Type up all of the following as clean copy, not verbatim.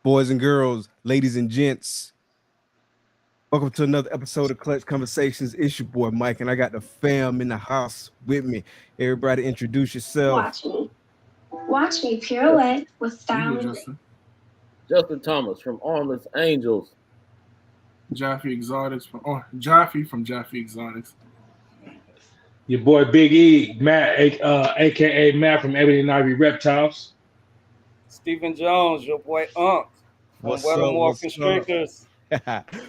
Boys and girls, ladies and gents, welcome to another episode of Clutch Conversations. It's your boy Mike, and I got the fam in the house with me. Everybody introduce yourself. Watch me pirouette with style and Justin Thomas from Armless Angels. Jaffe from Jaffe Exotics. Your boy Big E, Matt, aka Matt from Ebony and Ivy Reptiles. Stephen Jones, your boy Unc from Weathermore Constrictors.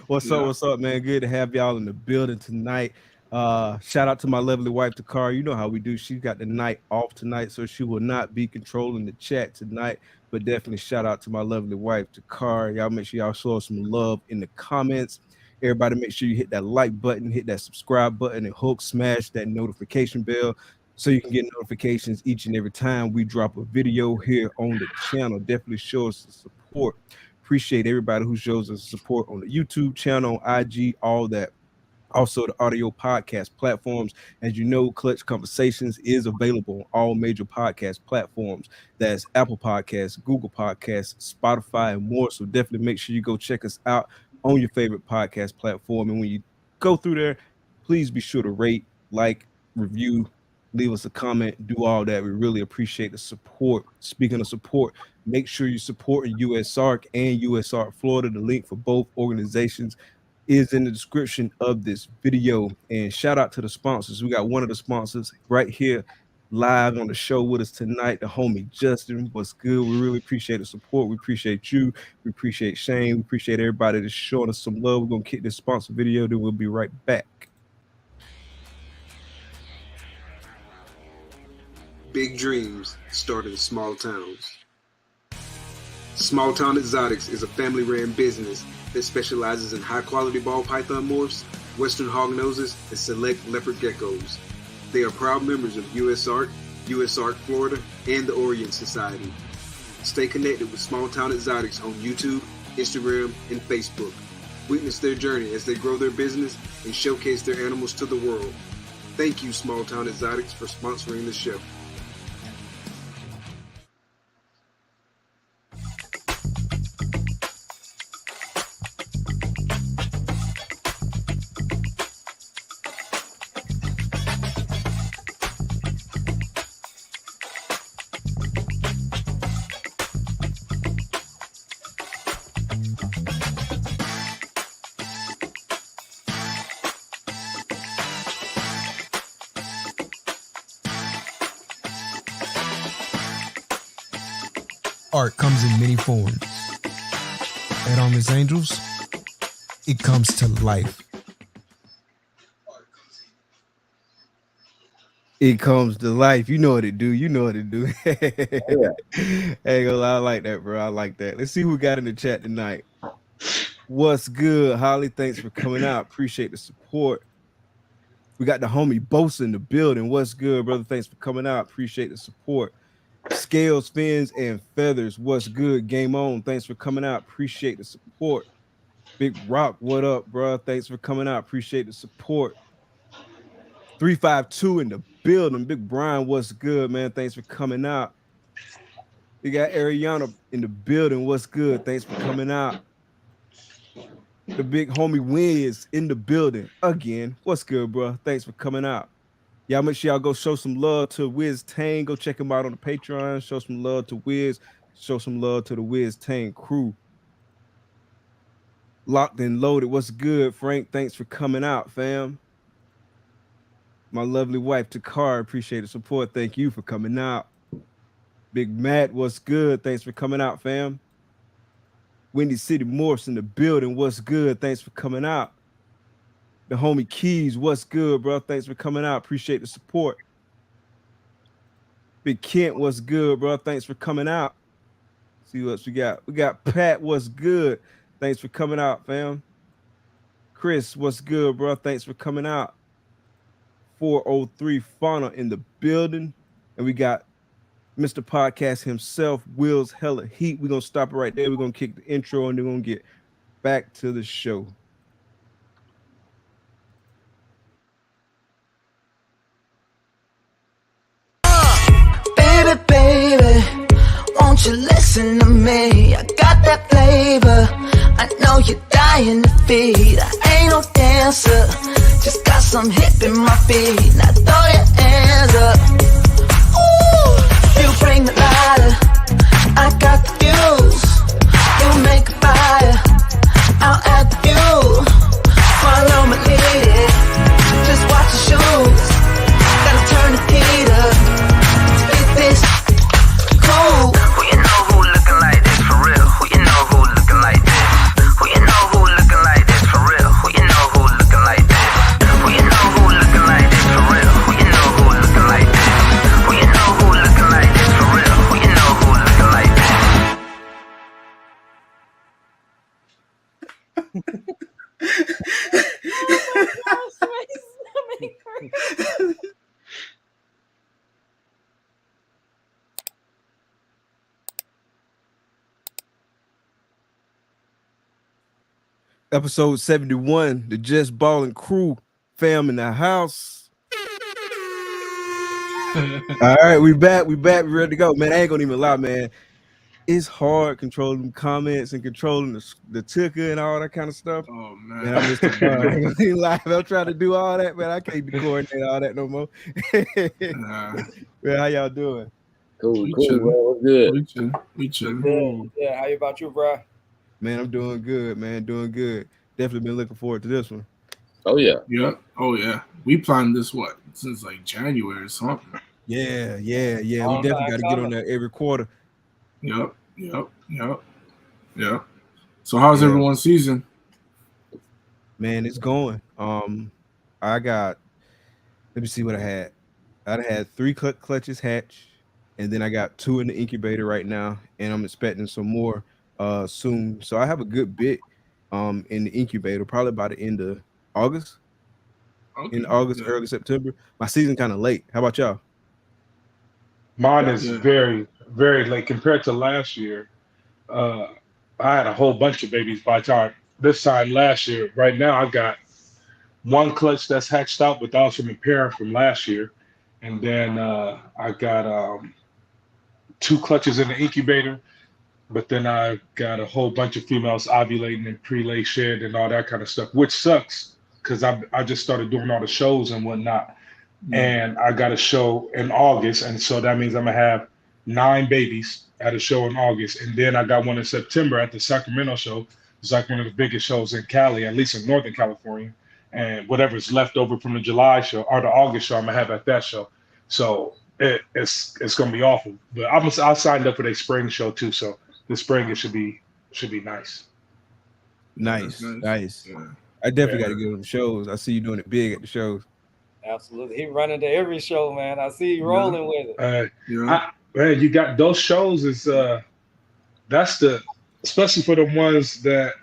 What's up, man? Good to have y'all in the building tonight. Shout out to my lovely wife, Takara. You know how we do. She got the night off tonight, so she will not be controlling the chat tonight. But definitely shout out to my lovely wife, Takara. Y'all make sure y'all show us some love in the comments. Everybody make sure you hit that like button, hit that subscribe button, and smash that notification bell so you can get notifications each and every time we drop a video here on the channel. Definitely show us the support. Appreciate everybody who shows us support on the YouTube channel, IG, all that. Also, the audio podcast platforms. As you know, Clutch Conversations is available on all major podcast platforms. That's Apple Podcasts, Google Podcasts, Spotify, and more. So definitely make sure you go check us out on your favorite podcast platform. And when you go through there, please be sure to rate, like, review, leave us a comment, do all that. We really appreciate the support. Speaking of support, make sure you support USARK and USARK Florida. The link for both organizations is in the description of this video. And shout out to the sponsors. We got one of the sponsors right here live on the show with us tonight, the homie Justin. What's good? We really appreciate the support. We appreciate you. We appreciate Shane. We appreciate everybody that's showing us some love. We're going to kick this sponsor video, then we'll be right back. Big dreams start in small towns. Small Town Xotics is a family-ran business that specializes in high-quality ball python morphs, western hognoses, and select leopard geckos. They are proud members of USARK, USARK Florida, and the Orient Society. Stay connected with Small Town Xotics on YouTube, Instagram, and Facebook. Witness their journey as they grow their business and showcase their animals to the world. Thank you, Small Town Xotics, for sponsoring the show. Art comes in many forms. At Armless Angels, it comes to life. It comes to life. You know what it do. You know what it do. Hey, I like that, bro. I like that. Let's see who we got in the chat tonight. What's good, Holly? Thanks for coming out. Appreciate the support. We got the homie Bosa in the building. What's good, brother? Thanks for coming out. Appreciate the support. Scales, fins, and feathers. What's good? Game on. Thanks for coming out. Appreciate the support. Big Rock, what up, bro? Thanks for coming out. Appreciate the support. 352 in the building. Big Brian, what's good, man? Thanks for coming out. We got Ariana in the building. What's good? Thanks for coming out. The big homie Wiz in the building again. What's good, bro? Thanks for coming out. Y'all make sure y'all go show some love to Wiz Tang. Go check him out on the Patreon. Show some love to Wiz. Show some love to the Wiz Tang crew. Locked and loaded. What's good, Frank? Thanks for coming out, fam. My lovely wife, Takara, appreciate the support. Thank you for coming out. Big Matt, what's good? Thanks for coming out, fam. Windy City Morphs in the building. What's good? Thanks for coming out. The homie Keys, what's good, bro? Thanks for coming out. Appreciate the support. Big Kent, what's good, bro? Thanks for coming out. See what we got. We got Pat. What's good? Thanks for coming out, fam. Chris, what's good, bro? Thanks for coming out. 403 Fauna in the building, and we got Mr. Podcast himself, Will's Hella Heat. We're gonna stop it right there. We're gonna kick the intro, and then we're gonna get back to the show. Baby, won't you listen to me? I got that flavor, I know you're dying to feed. I ain't no dancer, just got some hip in my feet. Now throw your hands up. Ooh, you bring the lighter, I got the fuse. You make a fire, I'll add the fuel. Follow my lead, just watch your shoes. Gotta turn the heat up, spit this cool. Who you know who looking like this for real? Who you know who looking like this? Who you know who looking like this for real? Who you know who looking like this? Who you know who looking like this for real? Who you know who looking like this? Who you know who looking like this for real? Who you know who looking like this? Episode 71, the Just Ballin crew, fam in the house. All right, we back, we ready to go. Man, I ain't gonna even lie, man. It's hard controlling comments and controlling the ticker and all that kind of stuff. Oh man, Man, I'm just live. I'm trying to do all that, man. I can't coordinate all that no more. Man, how y'all doing? Cool, We cool, chillin'. bro. What's good? we chillin'. Yeah, how about you, bro? Man, I'm doing good, man. Doing good. Definitely been looking forward to this one. Oh yeah. Yeah. Oh yeah. We planned this since like January or something. Yeah. We Long definitely time got to get on that every quarter. Yep. So how's Yeah. everyone's season? Man, it's going. I got. Let me see what I had. I had 3 clutches hatch, and then I got 2 in the incubator right now, and I'm expecting some more soon. So I have a good bit in the incubator, probably by the end of August. Okay. In August, early September. My season kind of late. How about y'all? Mine is Yeah. very, very late compared to last year. I had a whole bunch of babies by this time last year. Right now, I got 1 clutch that's hatched out, but that was from a pair from last year, and then I got 2 clutches in the incubator. But then I got a whole bunch of females ovulating and pre-lay shed and all that kind of stuff, which sucks because I just started doing all the shows and whatnot. And I got a show in August. And so that means I'm going to have 9 babies at a show in August. And then I got one in September at the Sacramento show. It's like one of the biggest shows in Cali, at least in Northern California. And whatever's left over from the July show or the August show, I'm going to have at that show. So it's going to be awful. But I signed up for their spring show too. So the spring it should be nice. Nice. Yeah. I definitely got to get on the shows. I see you doing it big at the shows. Absolutely. He running to every show, man. I see you rolling with it. Man, you got those shows is that's especially for the ones that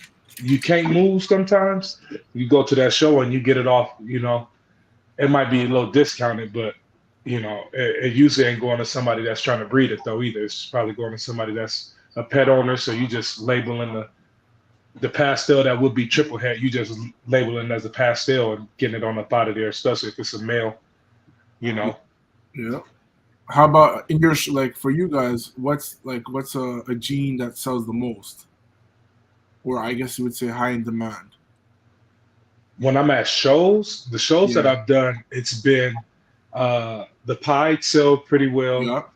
you can't move sometimes. You go to that show and you get it off, it might be a little discounted, but it usually ain't going to somebody that's trying to breed it though either. It's probably going to somebody that's a pet owner, so you just labeling the pastel that would be triple het, you just labeling as a pastel and getting it on the thought of there, especially if it's a male, Yeah. How about in your for you guys? What's a gene that sells the most, or I guess you would say high in demand? When I'm at shows, the shows that I've done, it's been the pied sell pretty well.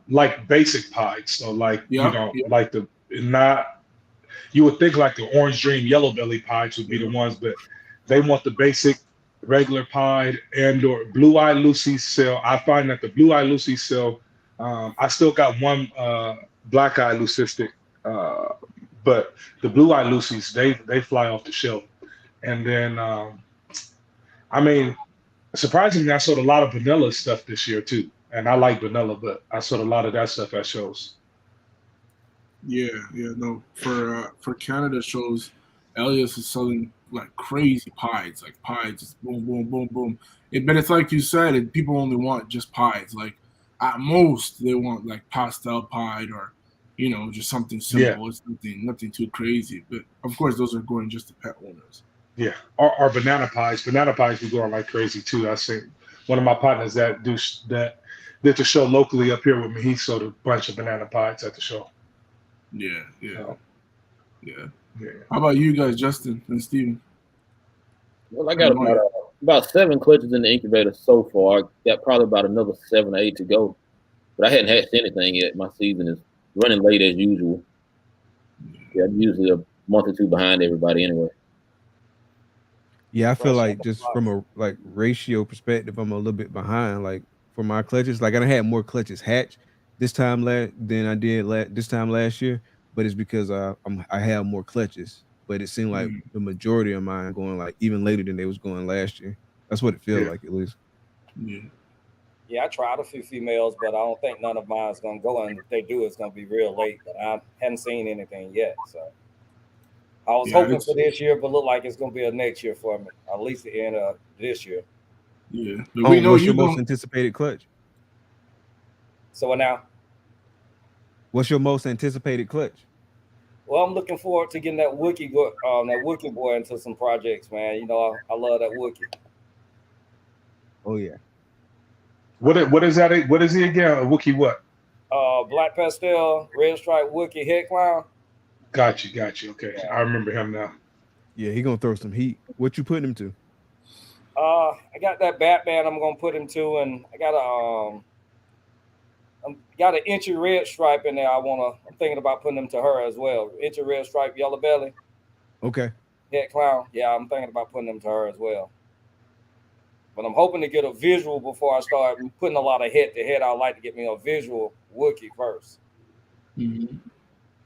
Like basic pied, so like like you would think like the orange dream yellow belly pies would be the ones, but they want the basic regular pied and or blue eye Lucy sell. I find that the blue eye Lucy sell. I still got 1 black eye leucistic, but the blue eye Lucies they fly off the shelf. And then surprisingly, I sold a lot of vanilla stuff this year too. And I like vanilla, but I sold a lot of that stuff at shows. Yeah, no. For Canada shows, Elias is selling like crazy pies, like pies, just boom, boom, boom, boom. But it's like you said, people only want just pies. Like at most, they want like pastel pie or, just something Yeah, simple. It's nothing too crazy. But of course, those are going just to pet owners. yeah. Or banana pies. Banana pies be going like crazy too. I see one of my partners that did the show locally up here with me. He sold a bunch of banana pies at the show. Yeah, So, yeah. yeah. How about you guys, Justin and Steven? Well, I got about 7 clutches in the incubator so far. I got probably about another 7 or 8 to go. But I hadn't hatched anything yet. My season is running late as usual. Yeah, I'm usually a month or two behind everybody anyway. Yeah, I feel like just from a like ratio perspective, I'm a little bit behind. Like for my clutches, like I done had more clutches hatch this time than I did this time last year, but it's because I have more clutches. But it seemed like the majority of mine going like even later than they was going last year. That's what it feels like at least. Yeah. Yeah, I tried a few females, but I don't think none of mine's gonna go. And if they do, it's gonna be real late. But I haven't seen anything yet, so I was hoping for this year, but look like it's gonna be a next year for me, at least the end of this year. Yeah, but we know what's your most anticipated clutch? So now, what's your most anticipated clutch? Well, I'm looking forward to getting that Wookiee boy into some projects, man. You know, I love that Wookiee. Oh yeah. What is that? What is he again? A Wookiee what? Black pastel, red stripe Wookiee head clown. Got you. Okay, yeah. I remember him now. Yeah, he gonna throw some heat. What you putting him to? I got that Batman. I'm gonna put him to, and I got an inchy red stripe in there. I'm thinking about putting them to her as well. Inchy red stripe, yellow belly. Okay. Head clown. Yeah, I'm thinking about putting them to her as well. But I'm hoping to get a visual before I start putting a lot of head to head. I'd like to get me a visual Wookiee first. Mm-hmm.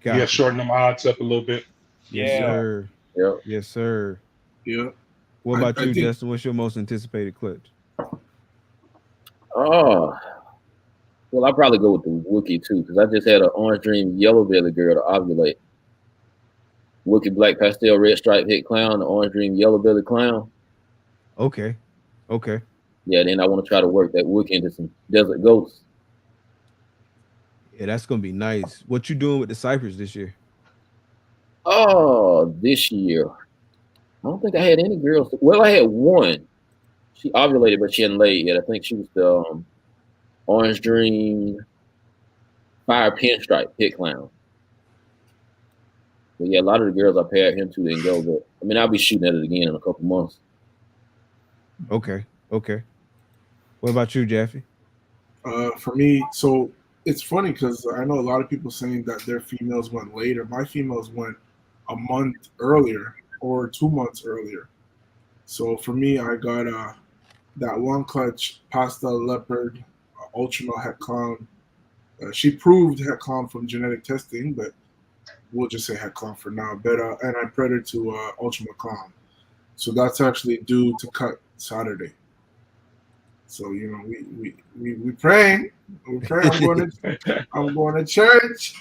Yeah, shorten them odds up a little bit. Yes, sir. Yep. Yes, sir. Yeah. What about you, Justin? What's your most anticipated clutch? Oh, well, I'll probably go with the Wookiee too, because I just had an Orange Dream yellow belly girl to ovulate. Wookiee black pastel red stripe head clown, the Orange Dream yellow belly clown. Okay. Yeah, then I want to try to work that Wookiee into some desert ghosts. Yeah, that's gonna be nice. What you doing with the ciphers this year? Oh, this year. I don't think I had any girls. Well, I had one. She ovulated, but she hadn't laid yet. I think she was the Orange Dream Fire Pinstripe Pit Clown. But yeah, a lot of the girls I paired him to didn't go, but I mean, I'll be shooting at it again in a couple months. Okay. What about you, Jeffy? For me, so it's funny because I know a lot of people saying that their females went later. My females went a month earlier or 2 months earlier. So for me, I got that one clutch pastel leopard, ultramel het clown. She proved het clown from genetic testing, but we'll just say het clown for now. But and I bred her to ultramel clown. So that's actually due to cut Saturday. So we praying. We're praying. I'm going to church.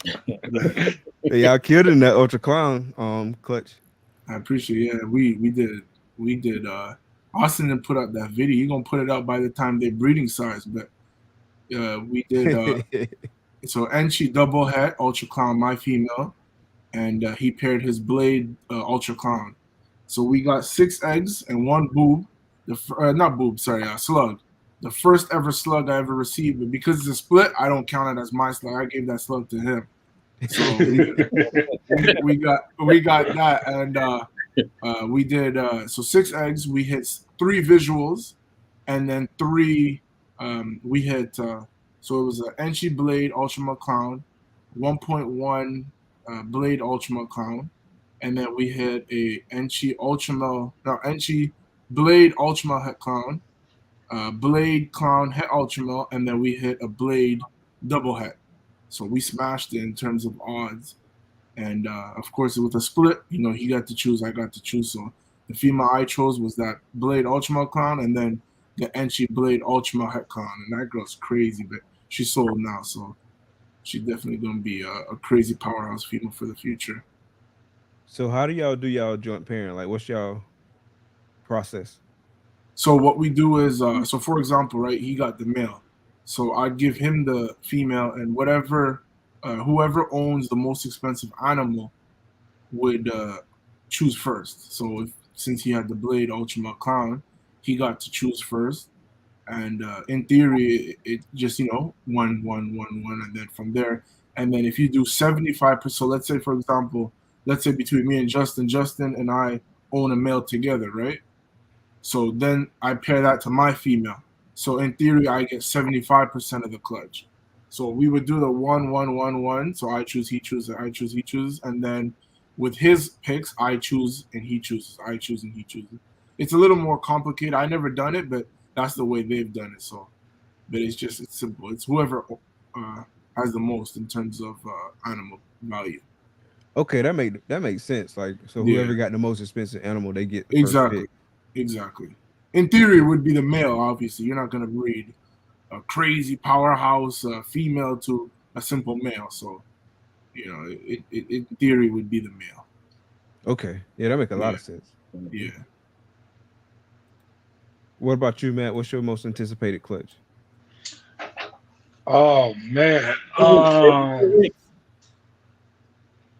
Hey, y'all killed in that ultra clown clutch. I appreciate it. Yeah, we did. Austin didn't put up that video. You're gonna put it out by the time they're breeding size, but we did. So Enchi double het ultra clown, my female, and he paired his blade ultra clown. So we got 6 eggs and 1 boob. Slug. The first ever slug I ever received, but because it's a split, I don't count it as my slug. I gave that slug to him. So we got that, and we did so 6 eggs. We hit 3 visuals, and then 3 we hit. So it was an Enchi blade ultramel clown, 1.1 blade ultramel clown, and then we hit a Enchi blade ultramel het clown, blade clown het ultramel, and then we hit a blade double het. So we smashed it in terms of odds. And of course, with a split, he got to choose, I got to choose. So the female I chose was that blade ultramel clown, and then the Enchi blade ultramel het clown. And that girl's crazy, but she's sold now. So she's definitely gonna be a crazy powerhouse female for the future. So how do y'all do y'all joint parent? Like, what's y'all process? So what we do is, so for example, right, he got the male, so I give him the female, and whatever, whoever owns the most expensive animal would choose first. So since he had the blade Ultimate Clown, he got to choose first, and in theory, it just one, and then from there, and then if you do 75%, so let's say for example, let's say between me and Justin and I own a male together, right? So then I pair that to my female. So in theory, I get 75% of the clutch. So we would do the 1-1-1-1. So I choose, he chooses, I choose, he chooses, and then with his picks, I choose and he chooses. I choose and he chooses. It's a little more complicated. I never done it, but that's the way they've done it. So, but it's simple. It's whoever has the most in terms of animal value. Okay, that makes sense. Like, so whoever got the most expensive animal, they get the exactly. first pick. Exactly. In theory, it would be the male. Obviously, you're not going to breed a crazy powerhouse female to a simple male. So, it in theory would be the male. Okay, yeah, that makes a lot of sense. Yeah. What about you, Matt? What's your most anticipated clutch? Oh man,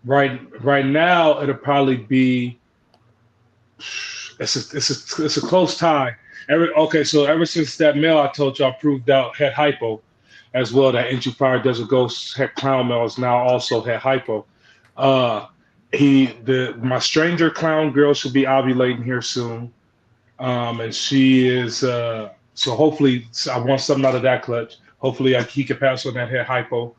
right now it'll probably be. It's a close tie. So ever since that male I told you I proved out had hypo, as well, that Ancient Fire Desert Ghost head clown male is now also had hypo. My stranger clown girl should be ovulating here soon, and she is. So hopefully I want something out of that clutch. Hopefully he can pass on that head hypo.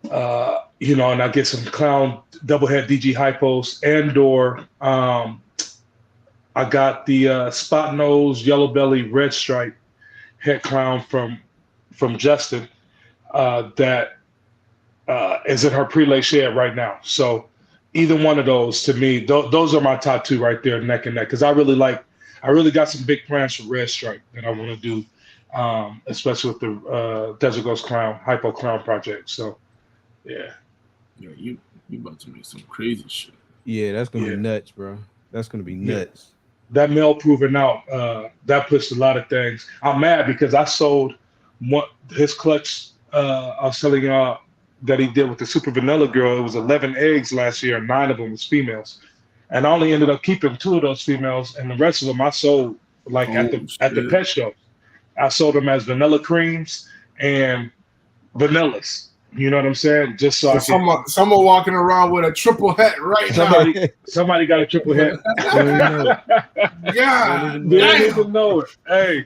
And I get some clown double head DG hypos and/or I got the spot nose, yellow belly, red stripe head clown from Justin that is in her prelay shed right now. So either one of those, to me, those are my top two right there, neck and neck. Because I really got some big plans for red stripe that I want to do, especially with the Desert Ghost Clown, Hypo Clown project. So yeah. Yeah, you about to make some crazy shit. Yeah, that's gonna be nuts, bro. That's gonna be nuts. That male proving out, that pushed a lot of things. I'm mad because I sold his clutch. I was telling y'all that he did with the Super Vanilla Girl. It was 11 eggs last year, and 9 of them was females. And I only ended up keeping 2 of those females, and the rest of them I sold at the pet show. I sold them as vanilla creams and vanillas. You know what I'm saying? Just so someone walking around with a triple hat right now. Somebody got a triple hat. Yeah, they don't even know it. Hey,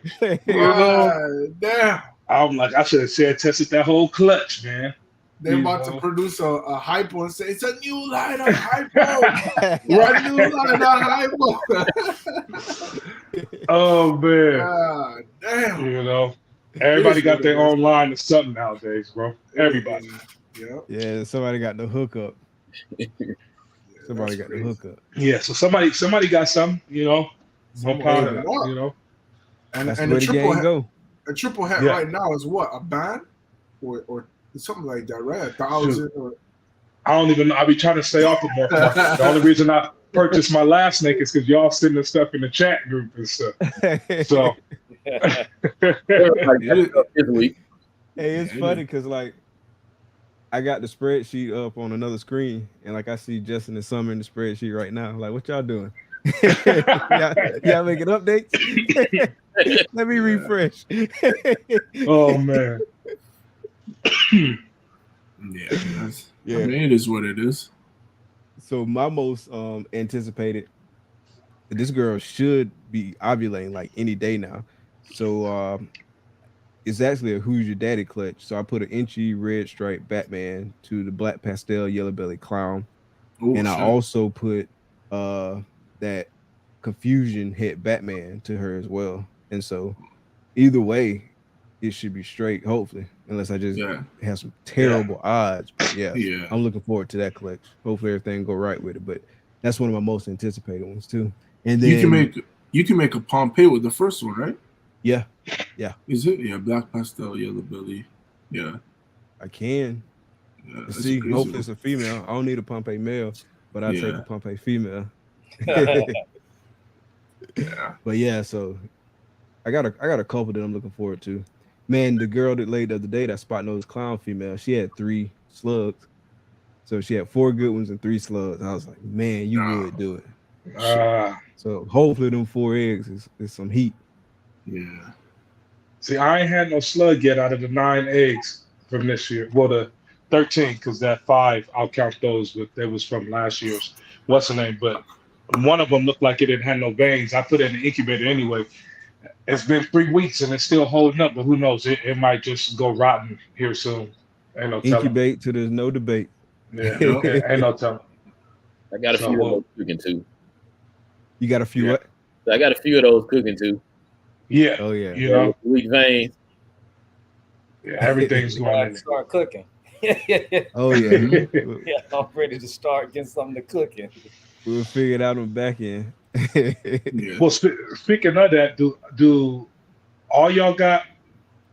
damn. I'm like, I should have tested that whole clutch, man. They're about to produce a hypo and say it's a new line of hypo. Right, new line of hypo. Oh man, damn. Everybody got their own line of something nowadays, bro. Everybody. Yeah, somebody got the hookup. Somebody got the hookup. Yeah, so somebody got something, no problem, And that's and where the game go. A triple hat right now is what, a band or something like that, right? 1,000 or I don't even know. I be trying to stay off of more. The only reason I purchased my last snake is because y'all sending stuff in the chat group and stuff. So Hey, it's funny because I got the spreadsheet up on another screen, and I see Justin and Summer in the spreadsheet right now. Like, what y'all doing? y'all making updates? Let me refresh. Oh man. Yeah, I mean, it is what it is. So my most anticipated, this girl should be ovulating any day now. So it's actually a Who's Your Daddy clutch. So I put an Inchy red stripe Batman to the black pastel yellow belly clown. Ooh, and I also put that confusion head Batman to her as well. And so either way, it should be straight, hopefully, unless I just have some terrible odds. But I'm looking forward to that collection. Hopefully everything go right with it. But that's one of my most anticipated ones too. And then you can make a Pompeii with the first one, right? Yeah. Is it? Yeah, black pastel, yellow belly. Yeah. I can. See, hopefully it's a female. I don't need a Pompeii male, but I take a Pompeii female. But yeah, so I got a couple that I'm looking forward to. Man, the girl that laid the other day, that spot nose clown female, she had 3 slugs. So she had 4 good ones and 3 slugs. I was like, man, you would do it. So hopefully them 4 eggs is some heat. Yeah. See, I ain't had no slug yet out of the 9 eggs from this year. Well, the 13, because that 5, I'll count those, but that was from last year's. What's the name? But one of them looked like it didn't have no veins. I put it in the incubator anyway. It's been 3 weeks and it's still holding up, but who knows? It might just go rotten here soon. Ain't no telling. Incubate till there's no debate. Yeah, ain't no telling. I got a few of those cooking too. You got a few what? I got a few of those cooking too. Yeah. Oh yeah. You know, weak veins. Yeah, everything's going in. Start cooking. Oh yeah. Yeah, I'm ready to start getting something to cooking. We'll figure it out on the back end. Well, speaking of that, do all y'all got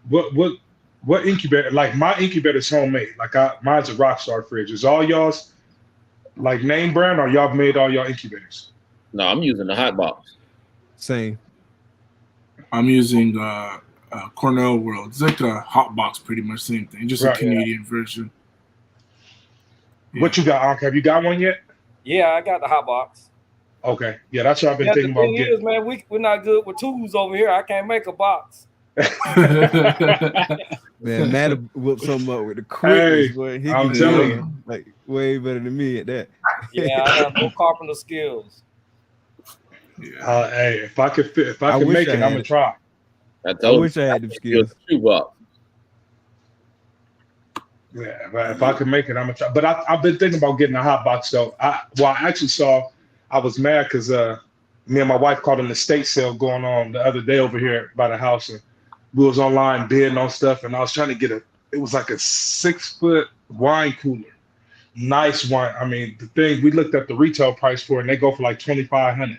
what incubator? Like my incubator's homemade. Like mine's a Rockstar fridge. Is all y'all's like name brand, or y'all made all y'all incubators? No, I'm using the hot box. Same. I'm using Cornell World. It's like a hot box, pretty much same thing, just a Canadian version. Yeah. What you got, Ankh? Have you got one yet? Yeah, I got the hot box. Okay, yeah, that's what I've been thinking about getting. Is, man, we're not good with tools over here. I can't make a box. Man, Matt whipped something up with the quickness. Hey, I'm telling you, like way better than me at that. Yeah, I have no carpenter skills. Yeah. Hey, if I could make it, I'm gonna try. I wish I had the skills. Yeah, but if I could make it, I'm gonna try. But I've been thinking about getting a hot box though. I actually I was mad because me and my wife caught an estate sale going on the other day over here by the house, and we was online bidding on stuff, and I was trying to get it was like a 6-foot wine cooler. Nice wine. I mean, the thing we looked at the retail price for it, and they go for like $2,500.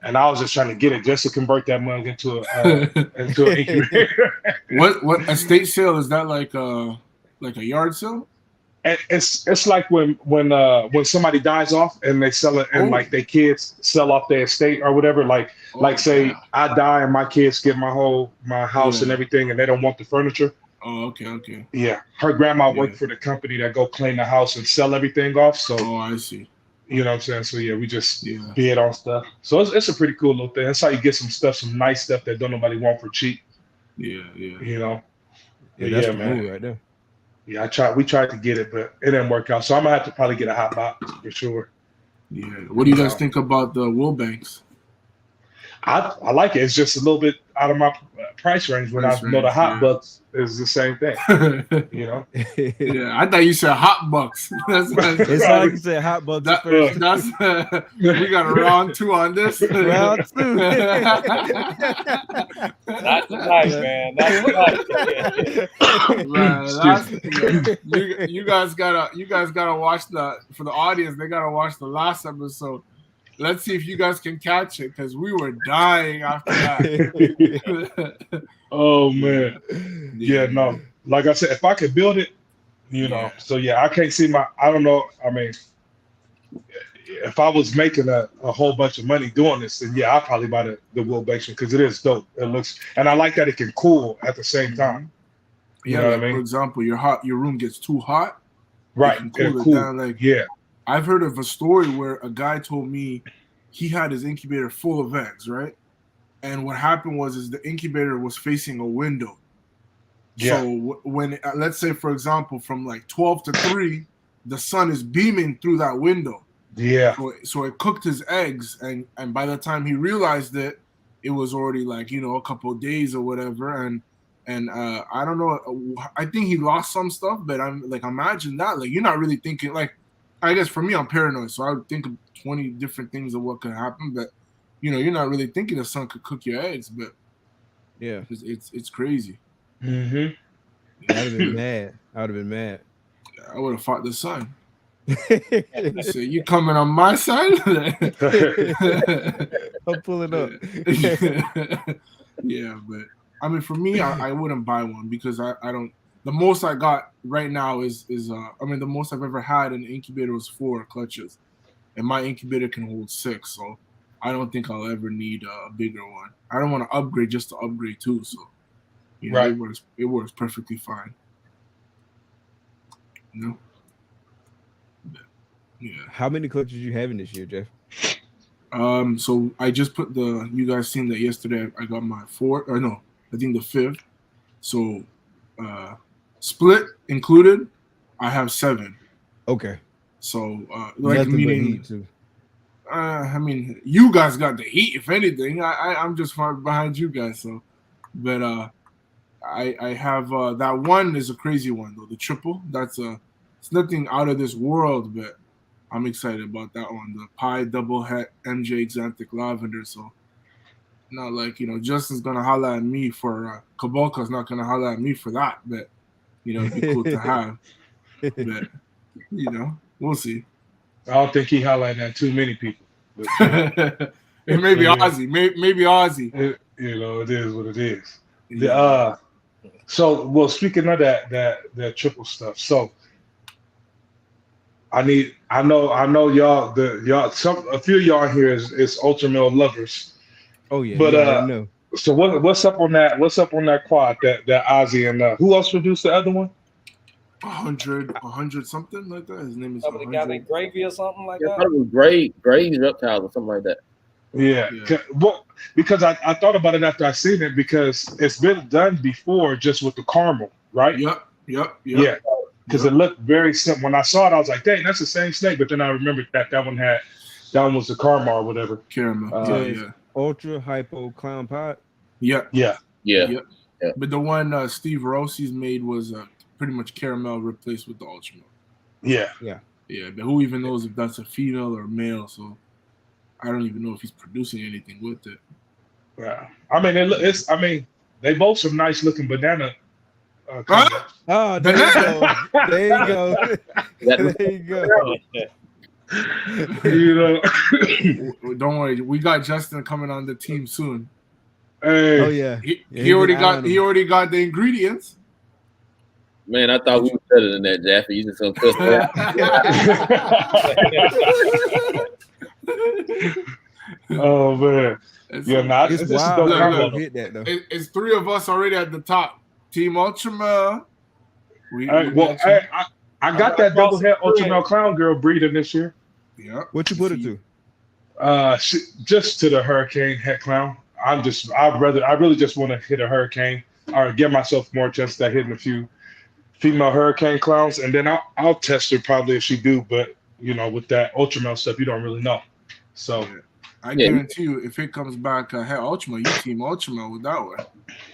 And I was just trying to get it just to convert that mug into an incubator. What estate sale is that? Like a yard sale? And it's like when somebody dies off and they sell it, and like their kids sell off their estate or whatever. Like say I die and my kids get my house and everything, and they don't want the furniture. Oh, okay. Yeah, her grandma worked for the company that go clean the house and sell everything off. So I see. You know what I'm saying? So yeah, we just bid on stuff. So it's a pretty cool little thing. That's how you get some nice stuff that don't nobody want for cheap. Yeah. You know? Yeah, that's the move right there. Yeah, we tried to get it, but it didn't work out. So I'm gonna have to probably get a hot box for sure. Yeah. What do you guys think about the wool banks? I like it. It's just a little bit out of my price range when I know the hot bucks is the same thing. You know? Yeah, I thought you said hot bucks. It's like you said hot bucks. That's we got a round 2 on this. Round 2. That's nice, man. That's nice. You guys gotta watch for the audience. They gotta watch the last episode. Let's see if you guys can catch it, because we were dying after that. Oh man, yeah, no. Like I said, if I could build it, you know. So yeah, I can't see I don't know. I mean, if I was making a whole bunch of money doing this, then yeah, I'd probably buy the wool basement, because it is dope. It looks, and I like that it can cool at the same time. You know what I mean? For example, your room gets too hot, right? You can cool it down. Like I've heard of a story where a guy told me he had his incubator full of eggs, right? And what happened was the incubator was facing a window. Yeah. So when, let's say, for example, from like 12 to 3, the sun is beaming through that window. Yeah. So it cooked his eggs, and by the time he realized it was already like, a couple of days or whatever. And I don't know. I think he lost some stuff, but I'm like, imagine that. Like, you're not really thinking, like, I guess for me, I'm paranoid, so I would think of 20 different things of what could happen, but you're not really thinking the sun could cook your eggs. But yeah, it's crazy. Mm-hmm. I'd have been mad. I would have fought the sun. So you coming on my side? I'm pulling up. Yeah, but I mean, for me, I wouldn't buy one, because I don't. the most I got right now is I mean the most I've ever had in the incubator was 4 clutches, and my incubator can hold 6. So I don't think I'll ever need a bigger one. I don't want to upgrade just to upgrade too. So you know, Right. it works perfectly fine. You know. Yeah. How many clutches you having this year, Jeff? So I just put you guys seen that yesterday. I got my 4th, or no, I think the 5th. So split included, I have 7. Okay. So like Nothing meaning, but heat too. I mean, you guys got the heat. If anything, I'm just far behind you guys. So, but I have that one is a crazy one though. The triple. That's it's nothing out of this world, but I'm excited about that one. The Pi double het MJ Exantic Lavender. So not like, you know, Justin's gonna holler at me for Kabolka's not gonna holler at me for that, but you know, it'd be cool to have. But you know, we'll see. I don't think he highlighted that too many people. But, it may be Ozzy, maybe Ozzy. You know, it is what it is. Yeah. So well, speaking of that triple stuff, so I know y'all a few of y'all here is Ultra Male lovers. Oh yeah, but I know. So what's up on that? What's up on that quad that Ozzy and who else produced the other one? 100 something like that. His name is Somebody got that gravy or something like that. I thought it was Graves Reptiles or something like that. Yeah. Well, because I thought about it after I seen it because it's been done before just with the caramel, right? Yep. Yeah. Because it looked very simple. When I saw it, I was like, dang, that's the same snake. But then I remembered that one was the caramel or whatever. Caramel. Ultra Hypo Clown Pod. Yeah. But the one Steve Rossi's made was pretty much caramel replaced with the Ultra. Yeah. But who even knows if that's a female or male? So I don't even know if he's producing anything with it. Yeah. I mean, they both some nice looking banana. Oh, there you go. There you go. You know. Don't worry, we got Justin coming on the team soon. Hey. Oh yeah. He already got the ingredients. Man, I thought we were better than that, Jaffe. You just gonna cuss that. Oh man. It's wild. Hit that though. It's 3 of us already at the top. Team Ultramel. I got that double head Ultramel Clown Girl breeding this year. Yeah. What you put it to? Just to the Hurricane Het Clown. I really just want to hit a Hurricane or give myself more chance at hitting a few female Hurricane clowns, and then I'll test her probably if she do. But you know, with that Ultramel stuff, you don't really know. So I guarantee you, if it comes back Het Ultramel, you team Ultramel with that one.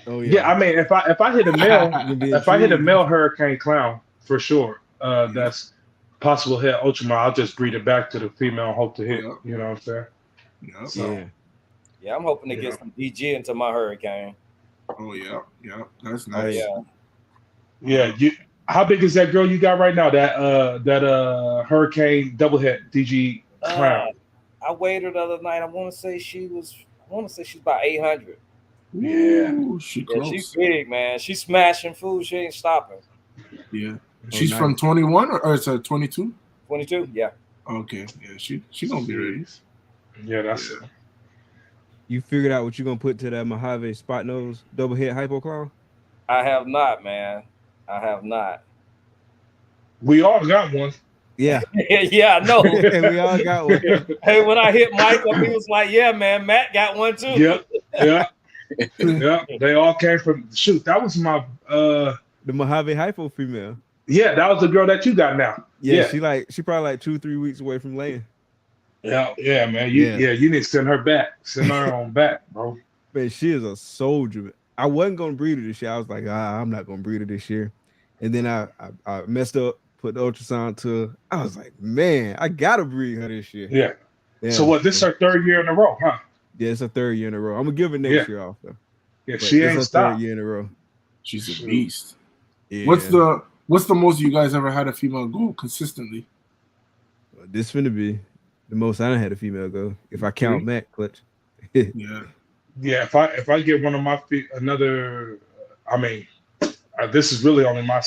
Oh yeah. I mean, if I hit a male Hurricane Clown for sure, that's possible hit Ultramel. I'll just breed it back to the female and hope to hit. You know what I'm saying? Yeah, I'm hoping to get some DG into my Hurricane. Oh yeah, that's nice. Yeah. How big is that girl you got right now? That Hurricane double hit DG Clown. I weighed her the other night. I want to say she's about 800. Yeah, she's big, man. She's smashing food. She ain't stopping. Yeah. She's from 21 or it's a 22? 22, yeah. Okay, yeah, she gonna be ready. Yeah, that's it. You figured out what you're gonna put to that Mojave spot nose double head hypo clown? I have not, man. I have not. We all got one. Yeah. Yeah, I know. We all got one. Hey, when I hit Mike up, he was like, "Yeah, man, Matt got one too." Yeah. They all came from that was my the Mojave hypo female. Yeah, that was the girl that you got now. Yeah. She probably like 2-3 weeks away from laying. Yeah, man. You need to send her back. Send her on back, bro. Man, she is a soldier. I wasn't gonna breed her this year. I was like, I'm not gonna breed her this year. And then I messed up, put the ultrasound to her. I was like, man, I gotta breed her this year. Yeah. So what? This is her 3rd year in a row, huh? Yeah, it's her 3rd year in a row. I'm gonna give her next year off though. Yeah, but she ain't stopped. 3rd year in a row. She's a beast. Yeah. What's the most you guys ever had a female go consistently? This finna be the most I done had a female go if I count Matt clutch. Yeah. Yeah, if I get one of my feet, another, I mean, this is really only my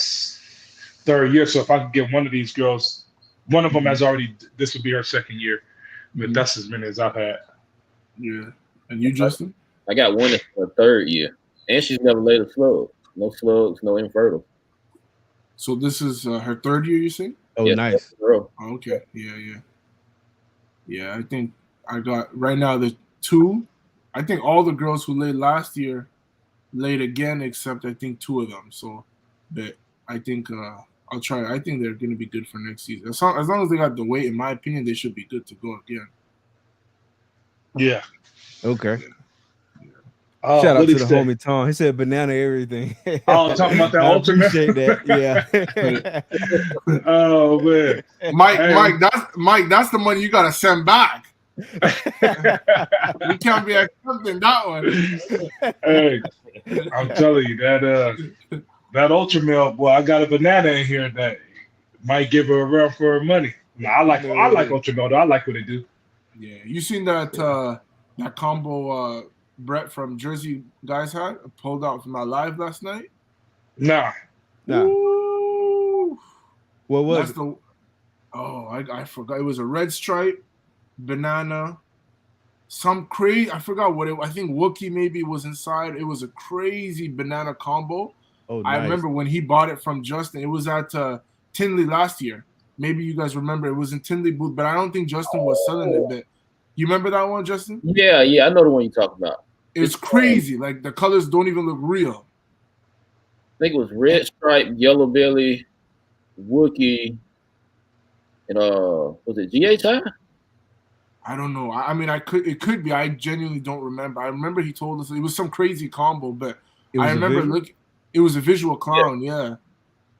third year. So if I could get one of these girls, one of them has already. This would be her second year, but that's as many as I've had. Yeah. And you, Justin? I got one in her third year, and she's never laid a slug. No slugs, no infertile. So this is her third year, you say? Oh, Yeah, nice. Oh, okay. Yeah. I think I got right now the 2. I think all the girls who laid last year laid again, except I think 2 of them. So, but I think I'll try. I think they're going to be good for next season. As long as they got the weight, in my opinion, they should be good to go again. Yeah. Okay. Oh, shout out to the homie Tom. He said banana everything. Oh, talking about that I ultimate. appreciate that. Yeah. Oh man, Mike, that's the money you gotta send back. We can't be accepting that one. Hey, I'm telling you that ultra milk. Well, I got a banana in here that might give her a run for her money. Now, I like ultra milk. I like what they do. Yeah, you seen that combo Brett from Jersey guys had pulled out from our live last night? Nah. Ooh. What was it? I forgot. It was a red stripe, banana, some crazy. I forgot what it. I think Wookie maybe was inside. It was a crazy banana combo. Oh, nice. I remember when he bought it from Justin. It was at Tinley last year. Maybe you guys remember. It was in Tinley booth, but I don't think Justin was selling it. But you remember that one, Justin? Yeah, I know the one you're talking about. It's crazy. Like the colors don't even look real. I think it was red stripe, yellow belly, Wookie, and was it GHI? I don't know. I mean, it could be. I genuinely don't remember. I remember he told us it was some crazy combo, but I remember it was a visual clown, yeah.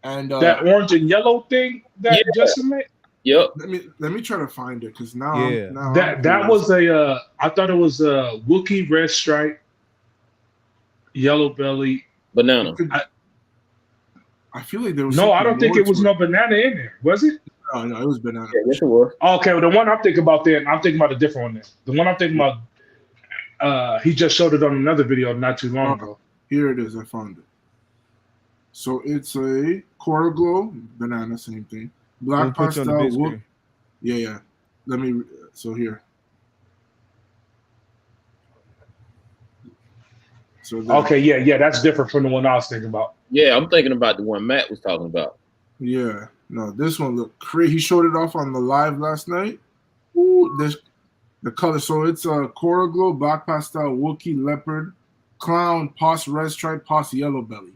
And that orange and yellow thing that Justin made. Yep. Let me try to find it because now that was I thought it was a Wookie red stripe, yellow belly, banana. I feel like there was I don't think it was no banana in there. Was it? No, it was banana. Yeah, yes, it was. Okay, well, the one I'm thinking about I'm thinking about a different one. Then the one I'm thinking about, he just showed it on another video not too long ago. Here it is. I found it. So it's a Coral Glow banana, same thing. Black pastel. Yeah. So here. So okay, yeah, that's different from the one I was thinking about. Yeah, I'm thinking about the one Matt was talking about. Yeah, no, this one looked crazy. He showed it off on the live last night. Ooh, the color. So it's a Coral Glow, Black Pastel, Wookie, Leopard, Clown, Poss Red Stripe, Poss Yellow Belly.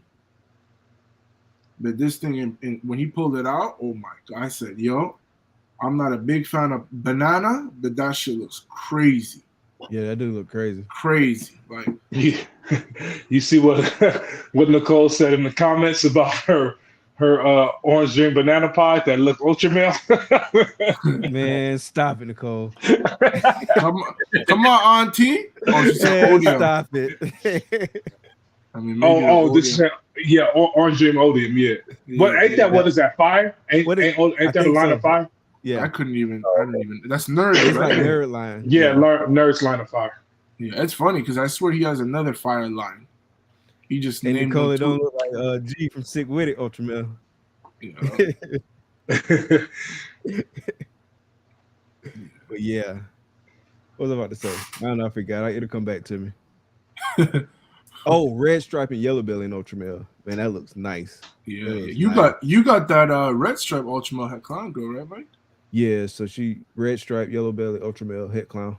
But this thing, when he pulled it out, oh my God, I said, yo, I'm not a big fan of banana, but that shit looks crazy. Yeah, that do look crazy. Crazy. Like you see what Nicole said in the comments about her orange dream banana pie that looked ultra male. Man, stop it, Nicole. Come on, Auntie. Oh, she said stop it. I mean, this is orange dream odium, yeah. But ain't that what is that fire? Ain't that a line of fire? Yeah, I didn't even. That's nerd. It's right? like nerd line. Yeah, nerd's line of fire. Yeah, it's funny because I swear he has another fire line. He just named Nicole. It don't look like G from Sick With It, Ultra Male. But yeah, what was I about to say? I don't know. I forgot. It'll come back to me. Oh, red stripe and yellow belly and ultra male. Man, that looks nice. Yeah, you got that red stripe ultra male head clown girl, right, Mike? Yeah, so she red stripe, yellow belly, ultra male head clown.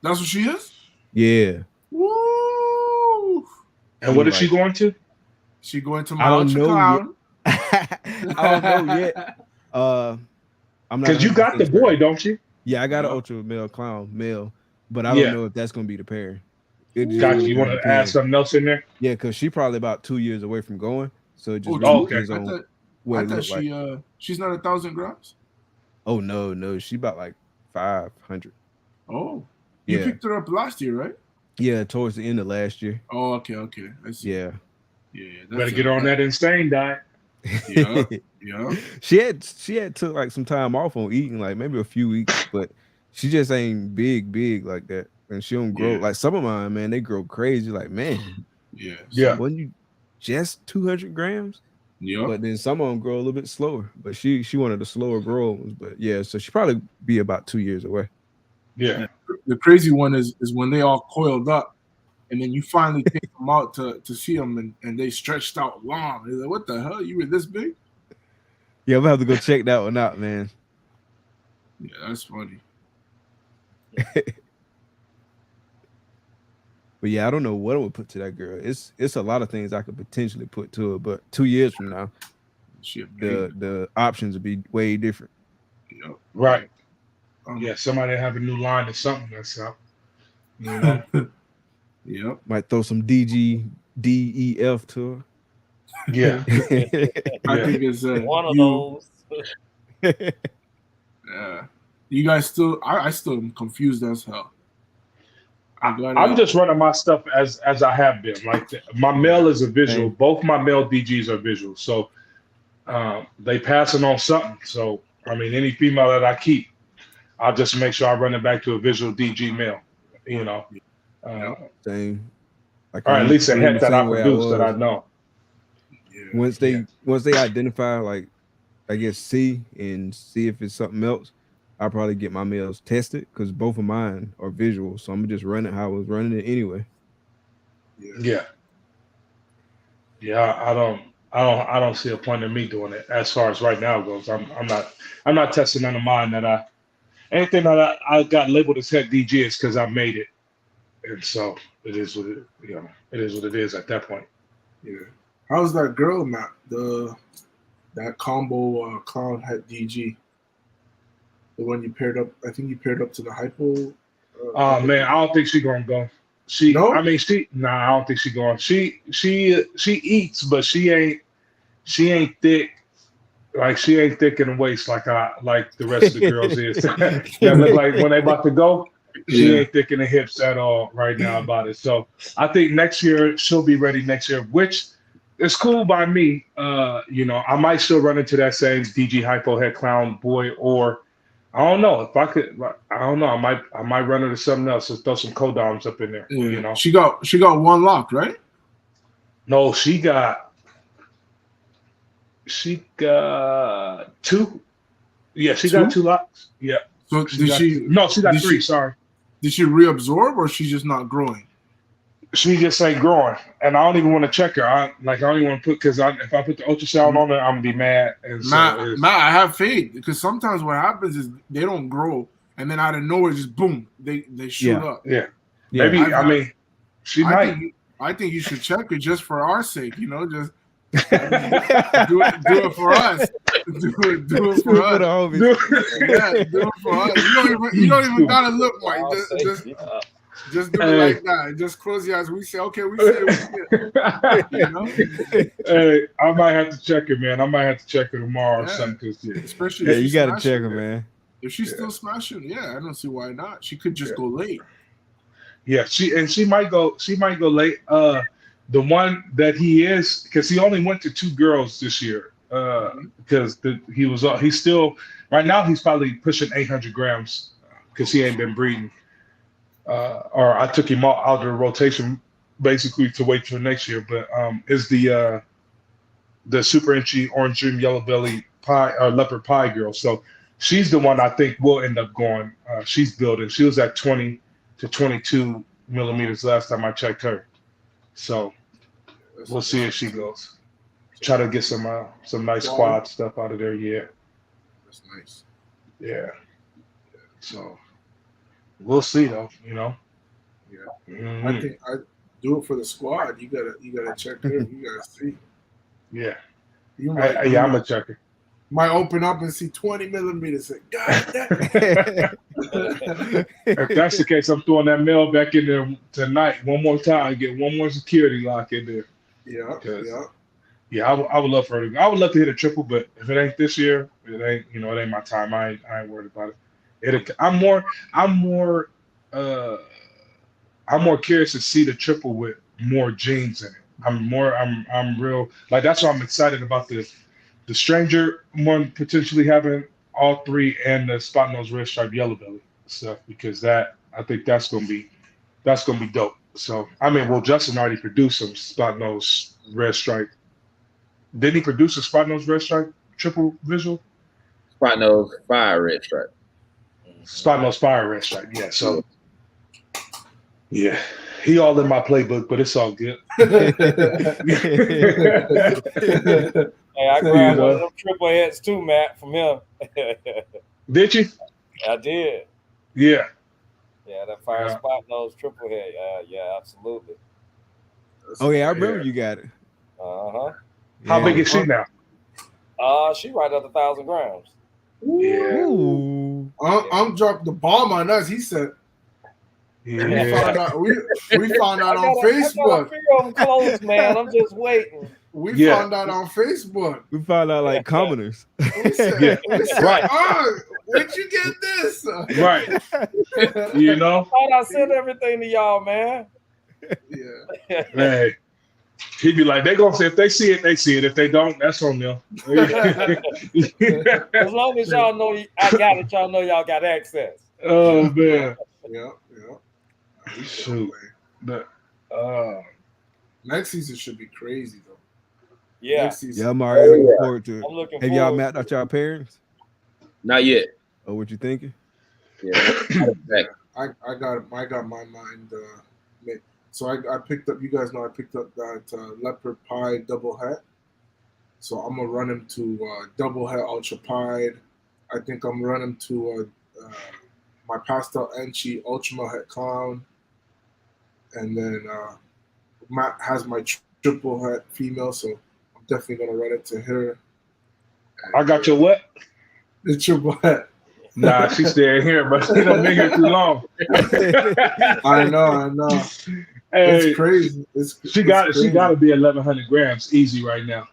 That's what she is? Yeah. Woo! And what is she going to? She going to my ultra clown. I don't know yet. I'm not. Because you got the boy, don't you? Yeah, I got an ultra male clown male, but I don't know if that's gonna be the pair. Got you. You want to add something else in there? Yeah, because she's probably about 2 years away from going, so it just depends on what it looks like. She's not 1,000 grams. Oh no, she about like 500. Oh, you picked her up last year, right? Yeah, towards the end of last year. Oh, okay, I see. Yeah. Better get on that insane diet. Yeah. She had took like some time off on eating, like maybe a few weeks, but she just ain't big like that. And she don't grow like some of mine, man. They grow crazy, like man. Yeah. So when you just 200 grams, Yeah. But then some of them grow a little bit slower. But she one of the slower growers. But yeah, so she probably be about 2 years away. Yeah. The crazy one is when they all coiled up, and then you finally take them out to see them, and they stretched out long. They're like, what the hell? You were this big? Yeah, we'll have to go check that one out, man. Yeah, that's funny. But yeah, I don't know what I would put to that girl. It's a lot of things I could potentially put to it, but 2 years from now, the options would be way different. Yeah. Right. Yeah, somebody have a new line or something that's up. You know? Yep. Might throw some DGDEF to her. Yeah. I think it's one of those. Yeah. You guys still I still am confused as hell. I'm just running my stuff as I have been. Like my male is a visual. Both my male DGs are visual. So they passing on something. So I mean, any female that I keep, I'll just make sure I run it back to a visual DG male. You know. Same. Or at least a head that I produce that I know. Once they identify, like, I guess see if it's something else, I'll probably get my males tested because both of mine are visual. So I'm gonna just run it how I was running it anyway. Yeah. I don't see a point in me doing it as far as right now goes. I'm not testing none of mine anything that I got labeled as head DG is because I made it. And so it is what it is what it is at that point. Yeah. How's that girl, Matt? That combo clown head DG. The one you paired up, I think you paired up to the hypo. Oh man, I don't think she's gonna go. I don't think she's going. She eats, but she ain't thick. Like she ain't thick in the waist like the rest of the girls is. That look like when they about to go, she ain't thick in the hips at all right now about it. So I think next year she'll be ready next year, which is cool by me. I might still run into that same DG hypo head clown boy, or I don't know if I could. I don't know. I might run into something else and throw some codoms up in there. Yeah. You know, she got one lock, right? No, she got two. Yeah, she got two locks. Yeah. So she got three. Sorry. Did she reabsorb or she's just not growing? She just ain't growing, and I don't even want to check her. I don't even want to put if I put the ultrasound on her, I'm gonna be mad. And Matt, I have faith because sometimes what happens is they don't grow, and then out of nowhere, just boom, they shoot up. Yeah. Maybe she might. I think you should check her just for our sake. Just do it for us. Do it for us. Do it for us. You don't even gotta look, Mike. Just do it like that. Just close your eyes. We say, okay, we say it. Hey, I might have to check it, man. I might have to check it tomorrow or something. Especially you got to check her, man. If she's still smashing, I don't see why not. She could just go late. Yeah, she might go late. The one that he is, because he only went to 2 girls this year. Because he's still right now he's probably pushing 800 grams because he ain't been breeding. Or I took him out of the rotation basically to wait till next year. But is the super inchy orange dream yellow belly pie leopard pie girl. So she's the one I think will end up going. She's building. She was at 20 to 22 millimeters last time I checked her. So we'll see if she goes. Try to get some nice quad stuff out of there. Yeah, that's nice. Yeah. So. We'll see though, Yeah. Mm-hmm. I think I do it for the squad. You gotta check her. You gotta see. Yeah. I'm a checker. Might open up and see 20 millimeters. Say, God damn. If that's the case, I'm throwing that mail back in there tonight one more time. Get one more security lock in there. Yeah. I would love for her to. I would love to hit a triple, but if it ain't this year, it ain't. It ain't my time. I ain't worried about it. I'm more curious to see the triple with more genes in it. I'm real like that's why I'm excited about the stranger one potentially having all 3 and the spot nose red stripe yellow belly stuff because I think that's gonna be dope. So I mean, well, Justin already produced some spot nose red stripe Did he produce a spot nose red stripe triple visual? Spot nose fire red stripe. Spot nose fire red stripe. Yeah. So yeah, he all in my playbook, but it's all good. Hey, I grabbed one of them triple heads too, Matt, from him. Did you? I did. Yeah. Yeah, that fire spot nose triple head. Yeah, absolutely. Oh yeah, I remember you got it. Uh-huh. How big is she now? She right at 1,000 grams. Yeah. Ooh. I'm dropping the bomb on us. He said. Yeah. We found out on Facebook. I got a few of them close, man. I'm just waiting. We found out on Facebook. We found out like commoners. We said, Right. Oh, where'd you get this? Right. You know? I thought I sent everything to y'all, man. Yeah. Hey. He'd be like, they're gonna say if they see it, they see it. If they don't, that's on them. As long as y'all know I got it, y'all know y'all got access. Oh man. Yeah. Shoot. But, next season should be crazy though. Yeah. Next season. Yeah, I'm already looking forward to it. I'm looking Have y'all forward. mapped out y'all parents? Not yet. Oh, what you thinking? Yeah. I got my mind made. So I picked up. You guys know I picked up that leopard pie double het. So I'm gonna run him to double het ultra pied. I think I'm running to my pastel enchi ultra het clown, and then Matt has my triple het female. So I'm definitely gonna run it to her. And, I got your what? The triple het. Nah, she's still here, but she don't make it too long. I know. Hey, It's crazy. She got to be 1,100 grams easy right now.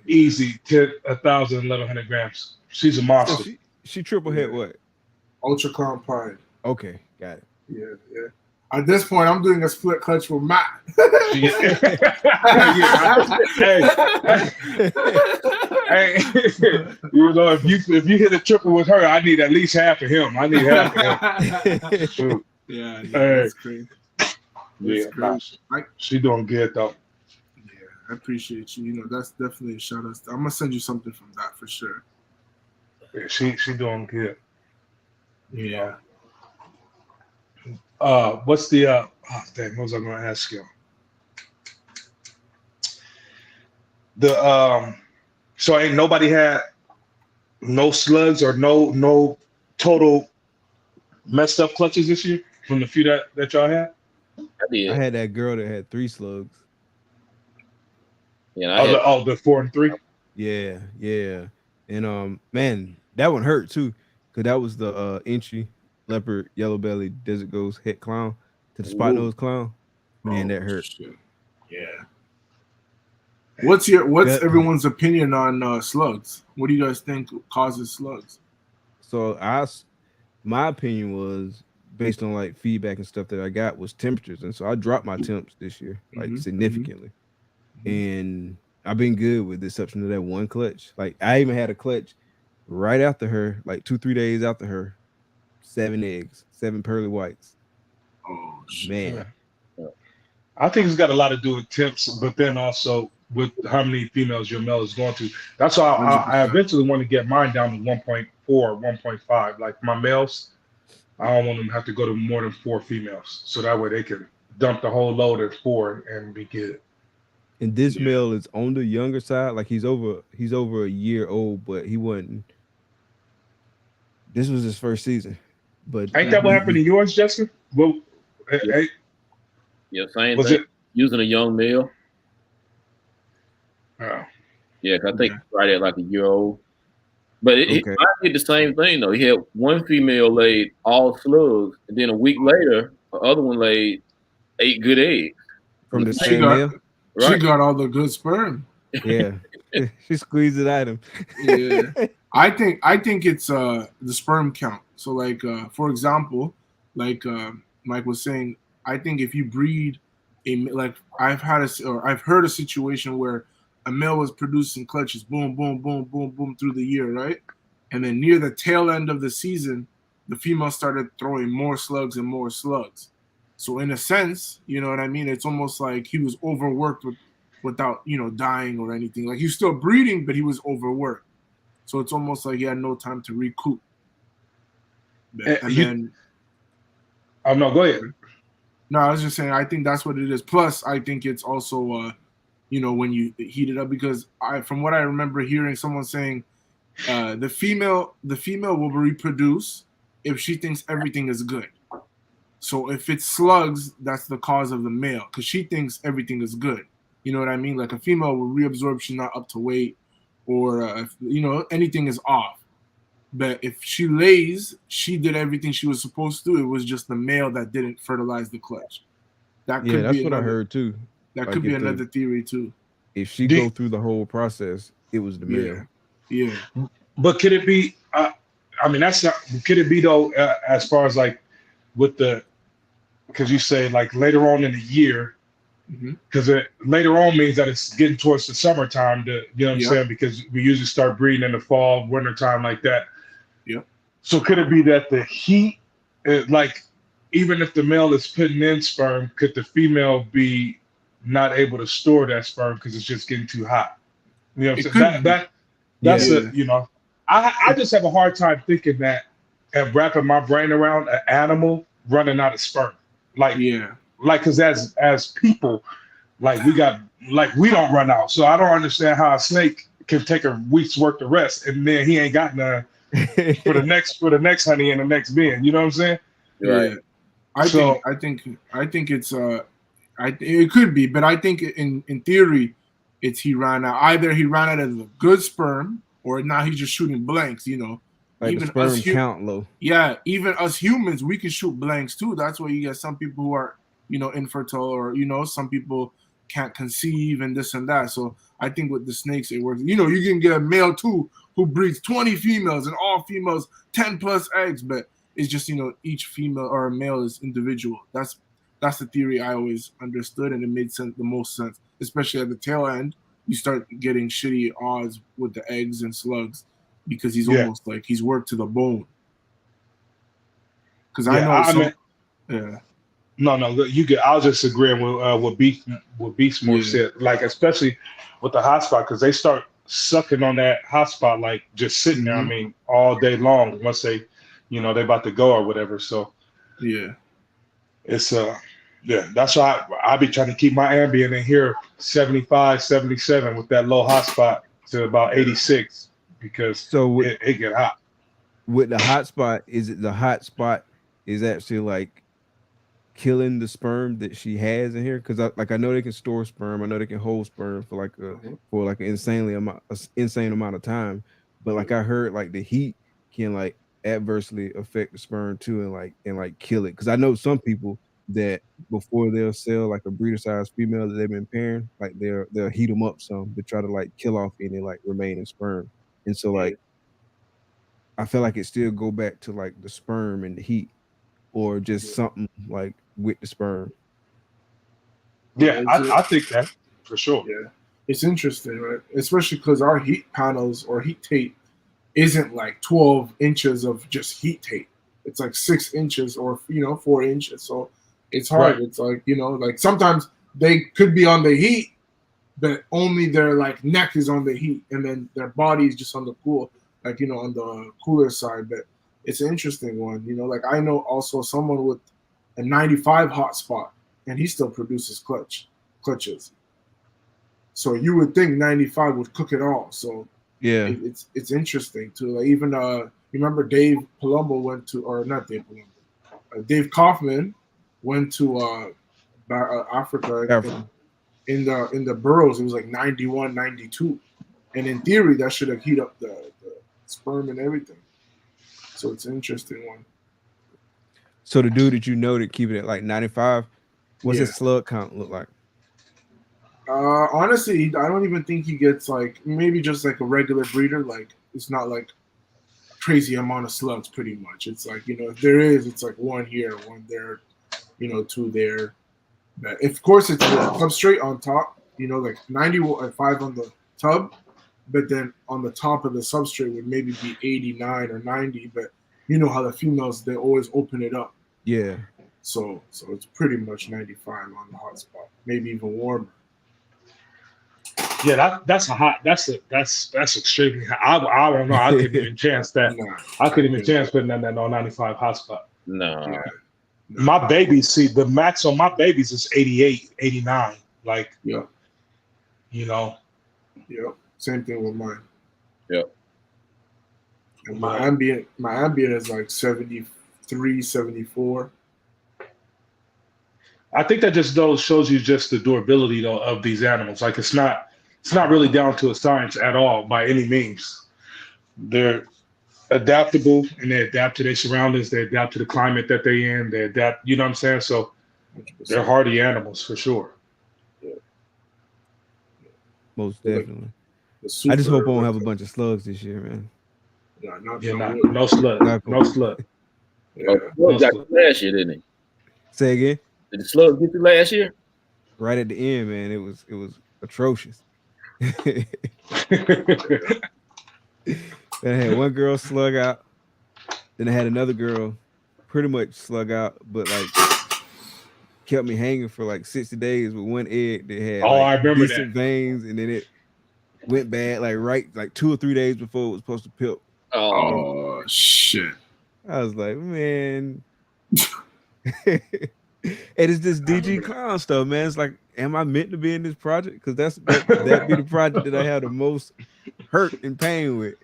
Easy to 1,000, 1,100 grams. She's a monster. So she triple hit what? Ultra clown pride. Okay, got it. Yeah. At this point, I'm doing a split clutch with Matt. Hey, you know, if you hit a triple with her, I need at least half of him. I need half of him. Yeah, That's crazy. Yeah, she doing good though. Yeah, I appreciate you. You know, that's definitely a shout out. I'm gonna send you something from that for sure. Yeah, she doing good. Yeah. What's the what was I gonna ask you? So ain't nobody had no slugs or no total messed up clutches this year from the few that y'all had? I had that girl that had 3 slugs. Yeah. The 4 and 3. Yeah. And man, that one hurt too, because that was the entry leopard yellow belly desert ghost het clown to the spot nose clown. Man, that hurt. Shit. Yeah. What's everyone's opinion on slugs? What do you guys think causes slugs? So my opinion was based on like feedback and stuff that I got was temperatures, and so I dropped my temps this year like significantly, and I've been good with the exception of that one clutch. Like I even had a clutch right after her, like 2-3 days after her, 7 eggs, 7 pearly whites. Oh man. I think it's got a lot to do with temps, but then also with how many females your male is going to. That's why I eventually want to get mine down to 1.4, 1.5. Like my males, I don't want them to have to go to more than 4 females, so that way they can dump the whole load at 4 and be good. And this male is on the younger side, like he's over a year old, but he wasn't. This was his first season, but ain't that what happened to yours, Jessica? Well, yeah, same thing. Using a young male. Oh. Yeah, cause I think right at like a year old. But I did the same thing though. He had one female laid all slugs, and then a week later, the other one laid 8 good eggs from the same male. She got all the good sperm. Yeah, she squeezed it at him. Yeah, I think it's the sperm count. So like for example, like Mike was saying, I think if you breed I've heard a situation where a male was producing clutches, boom, boom, boom, boom, boom through the year, right? And then near the tail end of the season, the female started throwing more slugs and more slugs. So in a sense, you know what I mean? It's almost like he was overworked with without, you know, dying or anything. Like he's still breeding, but he was overworked. So it's almost like he had no time to recoup. Then oh no, go ahead. No, I was just saying I think that's what it is. Plus, I think it's also you know, when you heat it up, because from what I remember hearing someone saying the female will reproduce if she thinks everything is good. So if it's slugs, that's the cause of the male, because she thinks everything is good. You know what I mean? Like a female will reabsorb, she's not up to weight, or if, you know, anything is off. But if she lays, she did everything she was supposed to. It was just the male that didn't fertilize the clutch. That could that's be what I heard too. That could be another theory too. If she go through the whole process, it was the male. Yeah. But could it be? I mean, that's not. Could it be though? As far as like with the, because you say like later on in the year, because later on means that it's getting towards the summertime. You know what I'm saying? Because we usually start breeding in the fall, winter time, like that. Yep. So could it be that the heat, like even if the male is putting in sperm, could the female be not able to store that sperm because it's just getting too hot? You know what I'm saying? That's you know, I just have a hard time thinking that and wrapping my brain around an animal running out of sperm. Like, because as people, like we don't run out. So I don't understand how a snake can take a week's worth of rest and then he ain't got none for the next honey and the next bin. You know what I'm saying? Yeah. I think it's it could be, but I think in theory, it's he ran out. Either he ran out of the good sperm, or now he's just shooting blanks. You know, like even the sperm count low. Yeah, even us humans, we can shoot blanks too. That's why you get some people who are, you know, infertile, or you know, some people can't conceive and this and that. So I think with the snakes, it works. You know, you can get a male too who breeds 20 females and all females 10 plus eggs, but it's just, you know, each female or a male is individual. That's the theory I always understood, and it made sense, the most sense, especially at the tail end. You start getting shitty odds with the eggs and slugs because he's almost like he's worked to the bone. Because No, you get. I was just agreeing with Beastmore said. Like especially with the hotspot, because they start sucking on that hotspot, like just sitting there. I mean, all day long. Once they, you know, they about to go or whatever. So it's that's why I be trying to keep my ambient in here 75, 77 with that low hotspot to about 86 because it get hot. With the hotspot, is it the hotspot is actually like killing the sperm that she has in here? Because I know they can store sperm, I know they can hold sperm for like an insane amount of time, but like I heard like the heat can like adversely affect the sperm too and like kill it. Because I know some people that before they'll sell like a breeder size female that they've been pairing, like they'll heat them up some to try to like kill off any like remaining sperm. And so like I feel like it still go back to like the sperm and the heat, or just something like with the sperm. Yeah, I think that for sure. Yeah, it's interesting, right? Especially because our heat panels or heat tape isn't like 12 inches of just heat tape. It's like 6 inches or 4 inches. So it's hard. Right. It's like, like sometimes they could be on the heat, but only their like neck is on the heat, and then their body is just on the cool, like on the cooler side. But it's an interesting one. Like I know also someone with a 95 hotspot, and he still produces clutches. So you would think 95 would cook it all. So yeah, it's interesting too. Like even remember Dave Palumbo went to, or not Dave Palumbo, Dave Kaufman went to Africa. In the burrows, it was like 91, 92. And in theory, that should have heat up the sperm and everything. So it's an interesting one. So the dude that keep it at like 95, what's his slug count look like? Honestly, I don't even think he gets like, maybe just like a regular breeder. Like it's not like a crazy amount of slugs pretty much. It's like, if there is, it's like one here, one there, two there. But of course, it's a substrate on top, like 95 on the tub, but then on the top of the substrate would maybe be 89 or 90. But you know how the females, they always open it up. Yeah. So it's pretty much 95 on the hot spot, maybe even warmer. Yeah, that's extremely high. I don't know. I couldn't even chance that. I couldn't even chance putting that on 95 hotspot. No. Yeah. My babies, see, the max on my babies is 88, 89. Like, yeah, you know. Yeah. Same thing with mine. Yep. And my ambient is like 73, 74. I think that just shows you just the durability though of these animals. Like it's not really down to a science at all by any means. They're adaptable and they adapt to their surroundings. They adapt to the climate that they're in. They adapt, you know what I'm saying? So 100%. they're hardy animals for sure. Yeah. Most definitely. I just hope I won't have a bunch of slugs this year, man. Yeah, no slug. No slug. Yeah. Oh, got last year, didn't he? Say again? Did the slug get you last year? Right at the end, man. It was atrocious. Then I had one girl slug out. Then I had another girl pretty much slug out, but like kept me hanging for like 60 days with one egg that had I remember decent veins, and then it went bad like 2 or 3 days before it was supposed to pip. Oh shit. I was like, man. And it's this DG clown stuff, man. It's like, am I meant to be in this project? Because that be the project that I have the most hurt and pain with.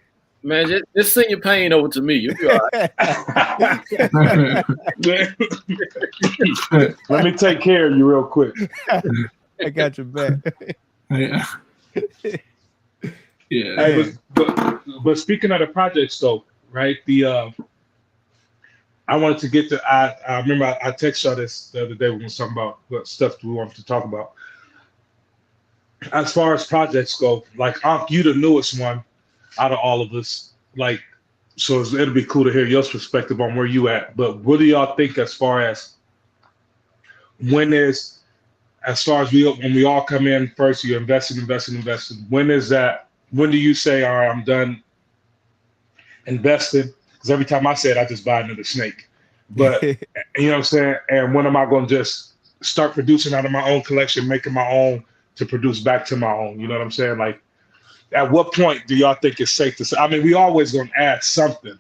Man, just send your pain over to me. You'll be all right. Let me take care of you real quick. I got your back. Yeah. Hey, but speaking of the projects, though, right? I wanted to get to. I remember I texted y'all this the other day when we were talking about what stuff we wanted to talk about. As far as projects go, like you the newest one out of all of us, like, so it'll be cool to hear your perspective on where you at. But what do y'all think as far as when we all come in first, you investing. When is that? When do you say, all right, I'm done investing? Because every time I say it, I just buy another snake. But you know what I'm saying? And when am I going to just start producing out of my own collection, making my own to produce back to my own? You know what I'm saying? Like, at what point do y'all think it's safe to say? I mean, we always going to add something.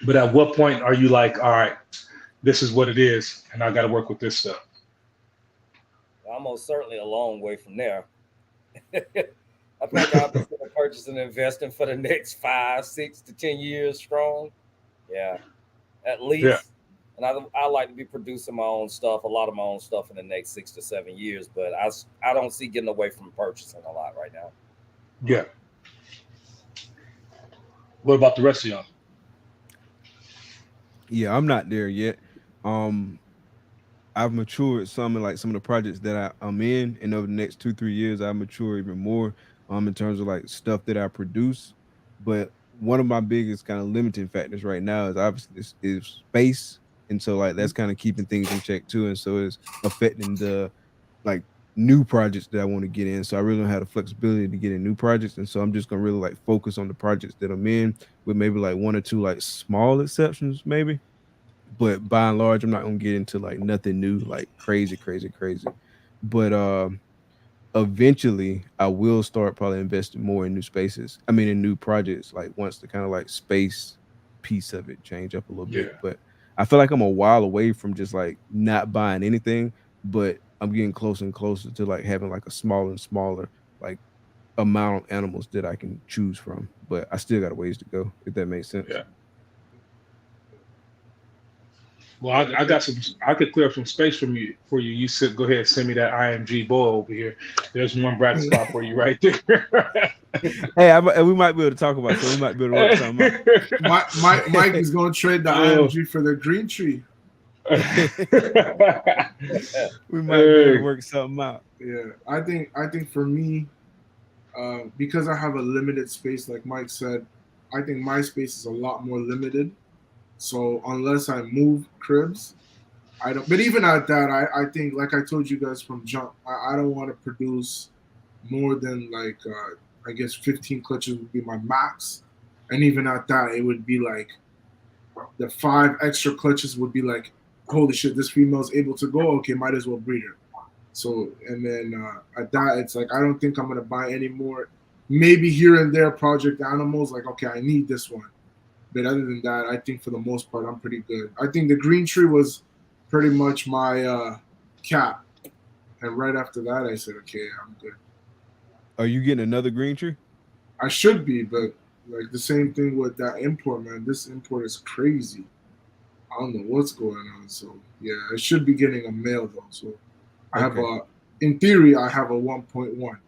But at what point are you like, all right, this is what it is, and I got to work with this stuff? I'm most certainly a long way from there. I think I'll be purchasing and investing for the next 5, 6 to 10 years strong. Yeah, at least. Yeah. And I like to be producing my own stuff, a lot of my own stuff in the next 6 to 7 years. But I don't see getting away from purchasing a lot right now. Yeah. What about the rest of y'all? Yeah, I'm not there yet. I've matured some of the projects that I'm in, and over the next 2-3 years, I mature even more. In terms of like stuff that I produce. But one of my biggest kind of limiting factors right now is obviously is space. And so like that's kind of keeping things in check too. And so it's affecting the like new projects that I want to get in. So I really don't have the flexibility to get in new projects. And so I'm just gonna really like focus on the projects that I'm in with maybe like 1 or 2 like small exceptions, maybe. But by and large, I'm not gonna get into like nothing new, like crazy. But eventually I will start probably investing more in new spaces. I mean, in new projects, like once the kind of like space piece of it change up a little bit. But I feel like I'm a while away from just like not buying anything, but I'm getting closer and closer to like having like a smaller and smaller like amount of animals that I can choose from. But I still got a ways to go, if that makes sense. Yeah. Well, I got some. I could clear up some space for you. You go ahead and send me that IMG boy over here. There's one bracket spot for you right there. Hey, we might be able to talk about it. So we might be able to work something out. Mike is going to trade the IMG for the green tree. We might be able to work something out. Yeah, I think for me, because I have a limited space, like Mike said, I think my space is a lot more limited. So unless I move cribs, I don't. But even at that, I think, like I told you guys from jump, I don't want to produce more than like I guess 15 clutches would be my max, and even at that, it would be like the 5 extra clutches would be like, holy shit, this female's able to go. Okay, might as well breed her. So, and then at that, it's like I don't think I'm gonna buy any more. Maybe here and there, project animals. Like, okay, I need this one, but other than that, I think for the most part, I'm pretty good. I think the green tree was pretty much my cap, and right after that, I said, okay, I'm good. Are you getting another green tree? I should be, but like the same thing with that import, man. This import is crazy. I don't know what's going on. So yeah, I should be getting a male though. So I have in theory, I have a 1.1.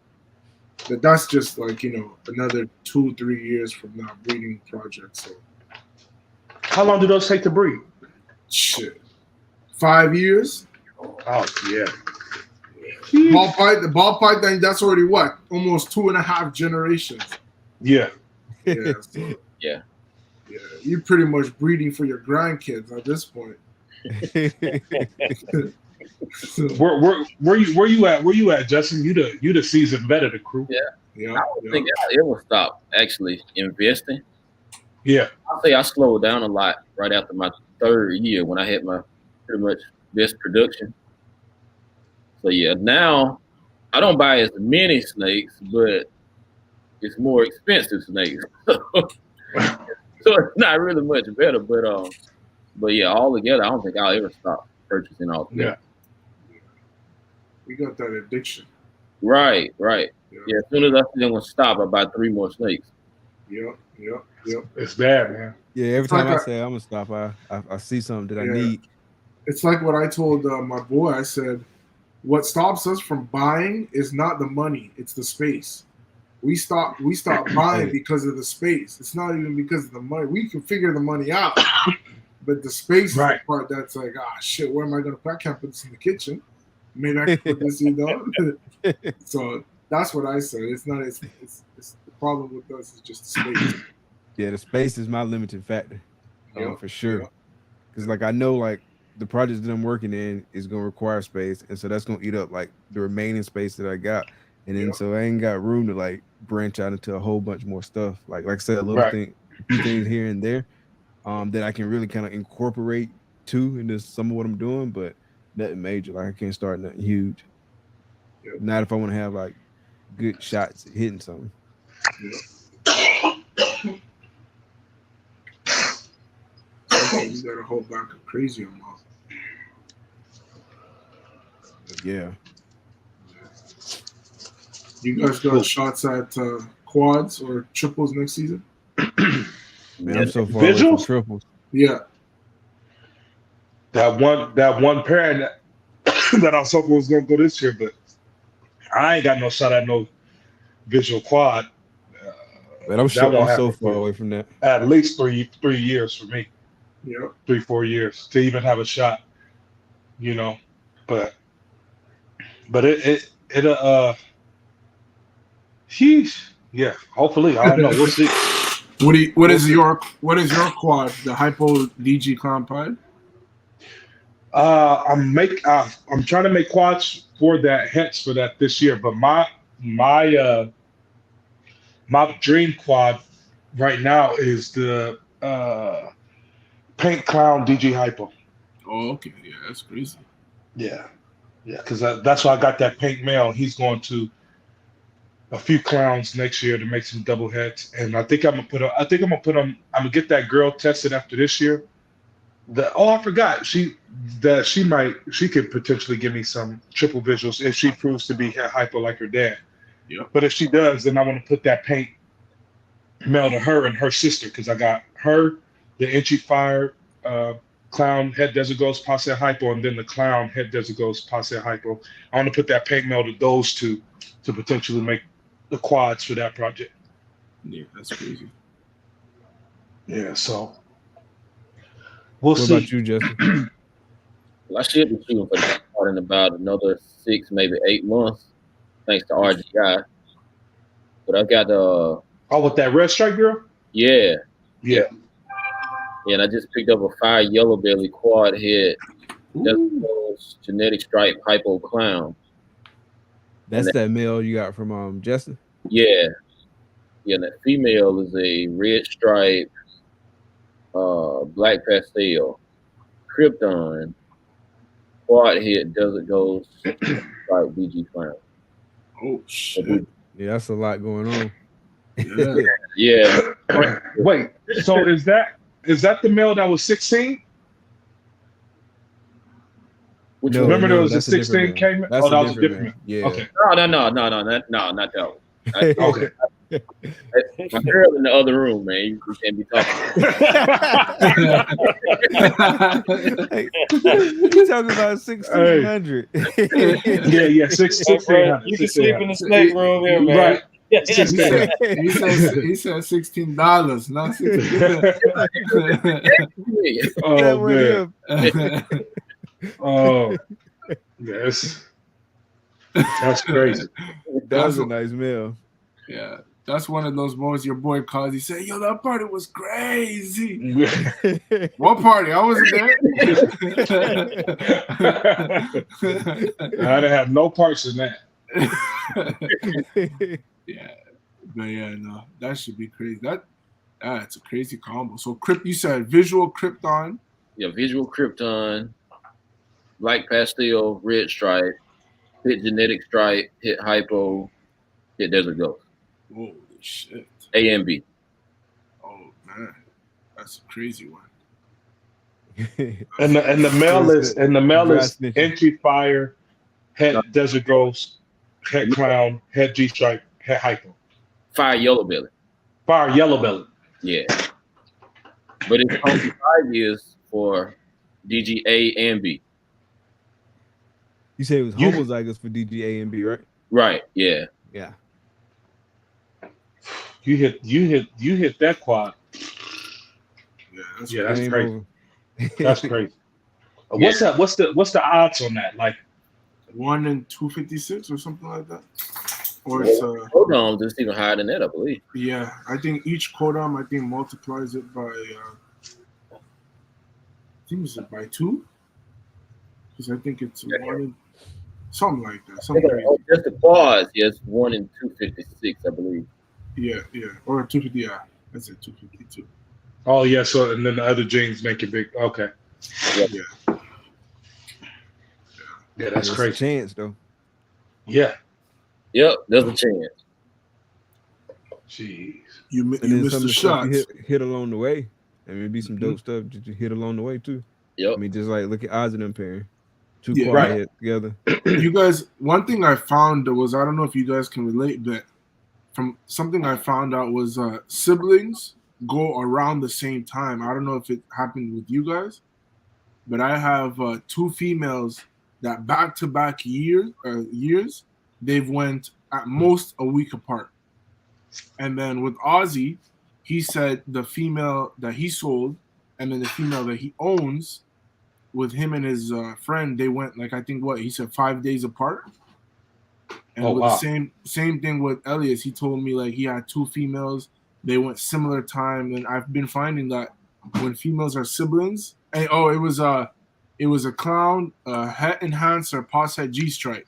But that's just like, another 2-3 years from now breeding project. So How long do those take to breed? shit. 5 years? Oh yeah. The ball python, that's already what? Almost 2.5 generations. Yeah. Yeah. So, yeah. Yeah. You're pretty much breeding for your grandkids at this point. Where you at? Where you at, Justin? You the seasoned vet of the crew. Yeah. I don't think I ever stopped actually investing. Yeah. I'll say I slowed down a lot right after my 3rd year when I had my pretty much best production. So yeah, now I don't buy as many snakes, but it's more expensive snakes. So it's not really much better, but yeah, all together, I don't think I'll ever stop purchasing all together. Yeah. We got that addiction. Right. Yeah, as soon as I see them gonna stop, I buy 3 more snakes. Yep. It's bad, man. Yeah, every time I say I'm gonna stop, I see something that I need. It's like what I told my boy. I said, what stops us from buying is not the money, it's the space. We stop buying because of the space. It's not even because of the money. We can figure the money out, but the space is the part that's like, shit, where am I gonna put? I can't put this in the kitchen. Maybe I can put this, So that's what I said. It's not. It's the problem with us is just the space. Yeah, the space is my limiting factor, for sure. Because like I know, like the projects that I'm working in is gonna require space, and so that's gonna eat up like the remaining space that I got, and then so I ain't got room to like branch out into a whole bunch more stuff. Like I said, a few things here and there, that I can really kind of incorporate too into some of what I'm doing, but nothing major. Like I can't start nothing huge. Not if I want to have like good shots at hitting something. You got a whole bank of crazy on mouth. Yeah. You guys got shots at quads or triples next season? Man, I'm so far away from triples. Yeah. That one pair that I was hoping was gonna go this year, but I ain't got no shot at no visual quad. But I'm sure I'm so far away from that. At least 3 years for me. Yeah. 3-4 years to even have a shot. But yeah, hopefully. I don't know. We'll see. What is your quad? The Hypo DG Clown Pod? I'm trying to make quads for that hex for that this year, but my dream quad right now is the Paint Clown DG Hypo. Oh, okay. Yeah, that's crazy. Yeah, because that's why I got that paint male. He's going to a few clowns next year to make some double heads, and I think I'm gonna get that girl tested after this year. I forgot she could potentially give me some triple visuals if she proves to be hypo like her dad. Yeah. But if she does, then I want to put that paint male to her and her sister, because I got her, the Inchy Fire clown head desert ghost passe hypo, and then the clown head desert ghost passe hypo. I want to put that paint male to those two to potentially make the quads for that project. Yeah, that's crazy. Yeah, so we'll see. What about you, Justin? Well, I should be shooting for that part in about another 6, maybe 8 months, thanks to RGI. But I got with that red stripe girl? Yeah. Yeah. Yeah, and I just picked up a 5 yellow belly quad head. That's genetic stripe hypo clown. That's that male you got from Justin? Yeah. Yeah, and that female is a red stripe, black pastel, Krypton, quad hit Desert Ghost like DG Clown. Oh shit! Yeah, that's a lot going on. Yeah. Wait, so is that the male that was 16? Which No, one? Remember there was a that's different 16 man. came in? That's Oh, that was a different man. man. Yeah. Okay. No, not that one. Okay. My girl in the other room, man. We can't be talking. You talking about 1600? Yeah, 1600. You can sleep in the snake room here, man. Right. He said $16, not $16. Oh man. Oh, yes. That's crazy. That was a nice meal. Yeah, that's one of those moments your boy calls. He said, "Yo, that party was crazy." What party? I wasn't there. I didn't have no parts in that. Yeah, but yeah, no, that should be crazy. That's a crazy combo. So, you said visual Krypton. Yeah, visual Krypton, black pastel, red stripe, hit genetic stripe, hit hypo, hit Desert Ghost. Holy shit. A and B. Oh man, that's a crazy one. And the male is entry fire, head Desert Ghost, head clown, head G stripe, head hypo. Fire yellow belly. Fire yellow belly. Yeah. But it's only 5 years for DG A and B. You said it was homozygous for DGA and B, right? Right, yeah. Yeah. You hit that quad. Yeah, that's crazy. That's crazy. Yeah. What's the odds on that? Like 1 in 256 or something like that? Or it's Codoms is even higher than that, I believe. Yeah, I think each codom multiplies it by I think it's by 2. Because I think it's 1 in something like that. Something crazy. Just the quads, yes, 1 in 256, I believe. Yeah. Or 250, yeah. That's it, 252. oh yeah, so and then the other genes make it big. Okay. Yeah. Yeah, that's There's crazy. a chance though. Yeah. Yep, there's a chance. Jeez. You And then missed some the of the stuff shots. you hit along the way. I mean, it'd be some dope stuff that you hit along the way too. Yep. I mean, just like look at odds of them pairing. Two Yeah. quad Right. hit together. You guys, one thing I found was, I don't know if you guys can relate, but from something I found out was siblings go around the same time. I don't know if it happened with you guys, but I have 2 females that back-to-back years, they've went at most a week apart. And then with Ozzy, he said the female that he sold and then the female that he owns, with him and his friend, they went like, I think he said 5 days apart. And with the same thing with Elias, he told me like he had 2 females, they went similar time. And I've been finding that when females are siblings, and it was a clown, het enhancer, pos het G stripe,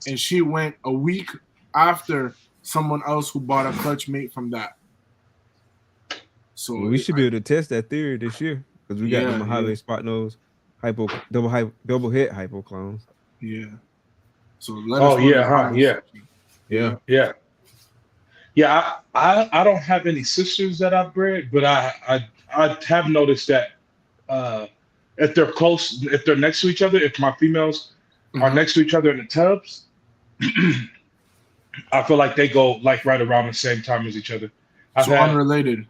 and she went a week after someone else who bought a clutch mate from that. So Well, we should be able to test that theory this year because we got them Mojave spot nose, double hit hypo clones. Yeah. So let us know. Yeah. I don't have any sisters that I've bred, but I have noticed that if they're close, if they're next to each other, if my females are next to each other in the tubs, I feel like they go like right around the same time as each other. Unrelated.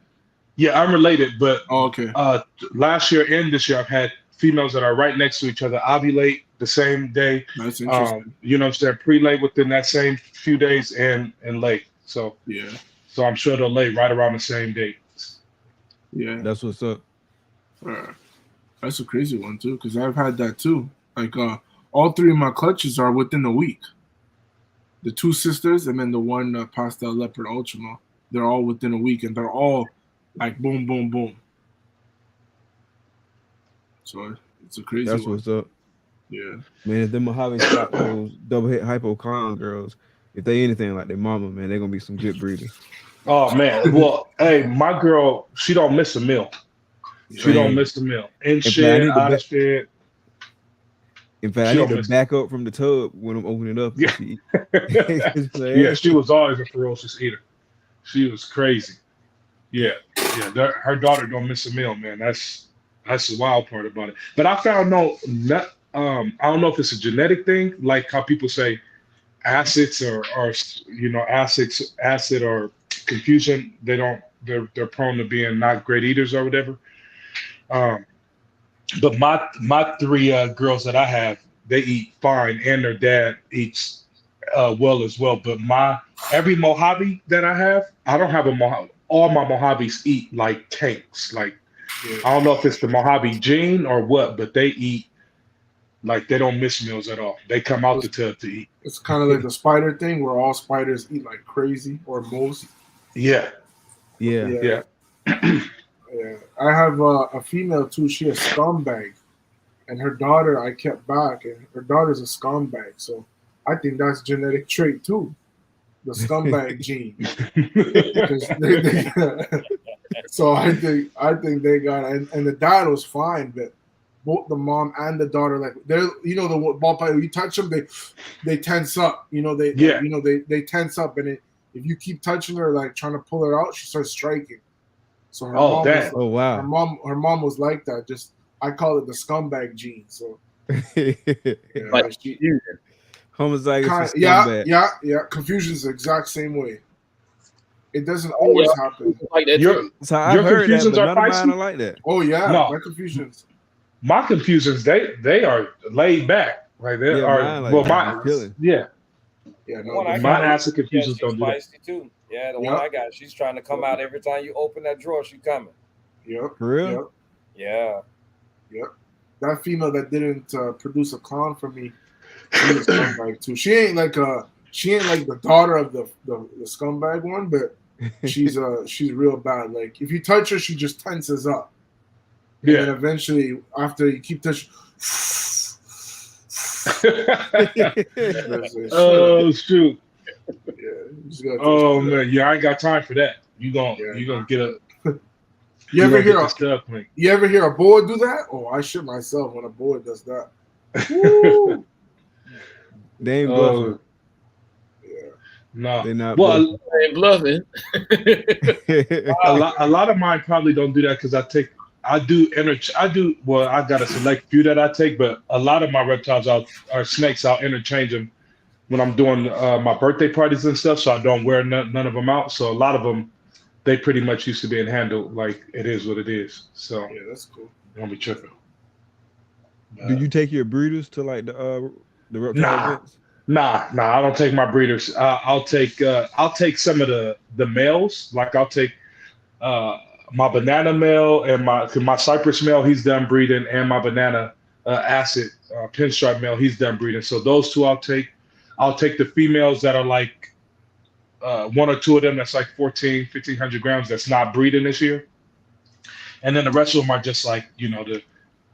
Yeah, I'm related, but okay. Last year and this year, I've had females that are right next to each other ovulate the same day. That's interesting. You know, so they're pre-late within that same few days and late. So yeah. So I'm sure they'll lay right around the same date. Yeah, that's what's up. That's a crazy one too, because I've had that too. Like all 3 of my clutches are within a week. The 2 sisters and then the one pastel leopard ultima, they're all within a week, and they're all like boom, boom, boom. So it's a crazy. That's one. what's up. Yeah, man. If them Mojave spot those double hit hypo clown girls, if they anything like their mama, man, they're gonna be some good breeders. Oh man, well, hey, my girl, she don't miss a meal. She don't miss the meal. In shed, out of shed. In fact, I need to back up from the tub when I'm opening it up. Yeah. Yeah, she was always a ferocious eater. She was crazy. Yeah. Her daughter don't miss a meal, man. That's the wild part about it. But I found I don't know if it's a genetic thing, like how people say acids or acid or confusion. They're prone to being not great eaters or whatever. But my three girls that I have, they eat fine, and their dad eats well as well. But every Mojave that I have, I don't have a Mojave. All my Mojaves eat like tanks. Like I don't know if it's the Mojave gene or what, but they eat like they don't miss meals at all. They come out the tub to eat. It's kind of like the spider thing, where all spiders eat like crazy, or most. Yeah. Yeah. I have a female too. She a scumbag, and her daughter I kept back, and her daughter's a scumbag. So I think that's genetic trait too, the scumbag gene. So I think they got it. And the dad was fine, but both the mom and the daughter, like they're the ball player. You touch them, they tense up. They tense up, and if you keep touching her, like trying to pull her out, she starts striking. So her mom was like that. Just I call it the scumbag gene. So homozygous. Yeah. Confusion's the exact same way. It doesn't always happen. Like that. Your confusions are feisty? Like that. Oh yeah, no. My confusions, they are laid back. Like they are. Mine, well, mine. Yeah. No, my acid confusions don't do that. Too. Yeah, the one I got, she's trying to come out every time you open that drawer. She coming. Yep. For real? Yep. Yeah. That female that didn't produce a clone for me, she was scumbag too. She ain't like the daughter of the scumbag one, but she's real bad. Like if you touch her, she just tenses up. And then eventually, after you keep touching. Oh shoot! Yeah, oh man, I ain't got time for that. You gonna get a. You ever hear a boy do that? Oh, I shit myself when a boy does that. Woo! They ain't bluffing. No, they're not. Well, they ain't bluffing. a lot of mine probably don't do that because I got a select few that I take, but a lot of my reptiles are snakes. I'll interchange them when I'm doing my birthday parties and stuff, so I don't wear none of them out. So a lot of them, they pretty much used to being handled like it is what it is. So yeah, that's cool. Don't be tripping. Do you take your breeders to like the reptile events? Nah, I don't take my breeders. I'll take some of the males. Like I'll take my banana male and my cypress male, he's done breeding, and my banana acid pinstripe male, he's done breeding. So those two I'll take. I'll take the females that are like one or two of them that's like 1,500 grams that's not breeding this year. And then the rest of them are just like, the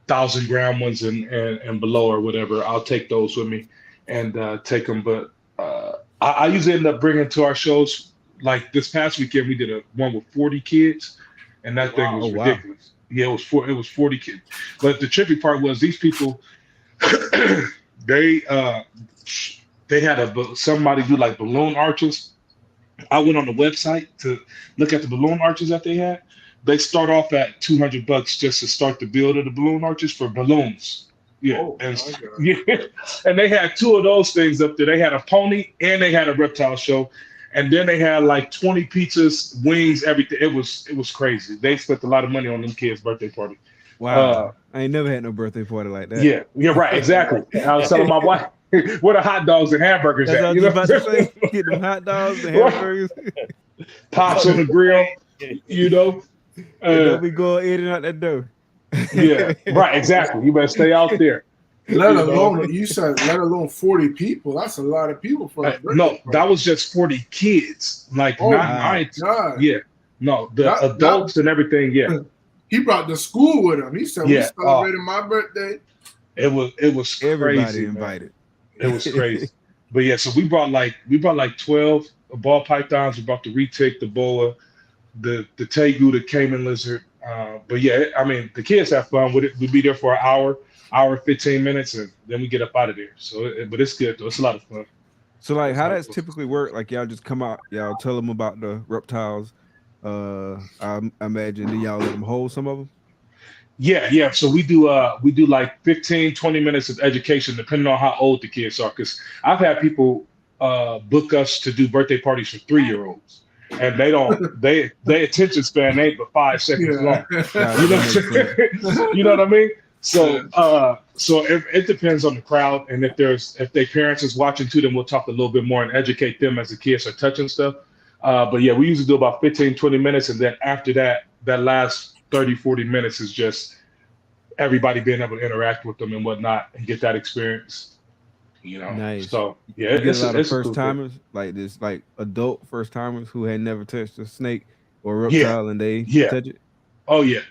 1,000-gram ones and below or whatever. I'll take those with me and take them. But I usually end up bringing to our shows, like this past weekend, we did one with 40 kids. And that thing was ridiculous. Wow. Yeah, it was 40 kids. But the trippy part was these people, they had somebody do like balloon arches. I went on the website to look at the balloon arches that they had. They start off at $200 just to start the build of the balloon arches for balloons. Yeah, and they had two of those things up there. They had a pony and they had a reptile show. And then they had like 20 pizzas, wings, everything. It was crazy. They spent a lot of money on them kids' birthday party. Wow. I ain't never had no birthday party like that. Yeah, you're right, exactly. I was telling my wife, where the hot dogs and hamburgers at? I was about to say, get them hot dogs and hamburgers. Pops on the grill, Don't be going in and out that door. Yeah, right, exactly. You better stay out there. Let alone 40 people. That's a lot of people for a no, that was just 40 kids. Like God. Yeah. No, the adults and everything, yeah. He brought the school with him. He said, we celebrated my birthday. It was everybody crazy, invited. Man. It was crazy. But yeah, so we brought like 12 ball pythons. We brought the retic, the boa, the tegu, the caiman lizard. But yeah, I mean, the kids have fun with it. We'd be there for an hour. hour 15 minutes, and then we get up out of there. So, but it's good though. It's a lot of fun. So like, how does typically work? Like y'all just come out, y'all tell them about the reptiles. I imagine do y'all let them hold some of them? Yeah. So we do like 15, 20 minutes of education, depending on how old the kids are. Because I've had people book us to do birthday parties for 3-year-olds. And their attention span ain't but 5 seconds long. You know what I mean? So it depends on the crowd, and if their parents is watching too, then we'll talk a little bit more and educate them as the kids are touching stuff. But yeah, we usually do about 15, 20 minutes, and then after that last 30, 40 minutes is just everybody being able to interact with them and whatnot and get that experience. You know, nice. So yeah, it's a lot of first timers, like this, like adult first timers who had never touched a snake or reptile, and they touch it. Oh yeah.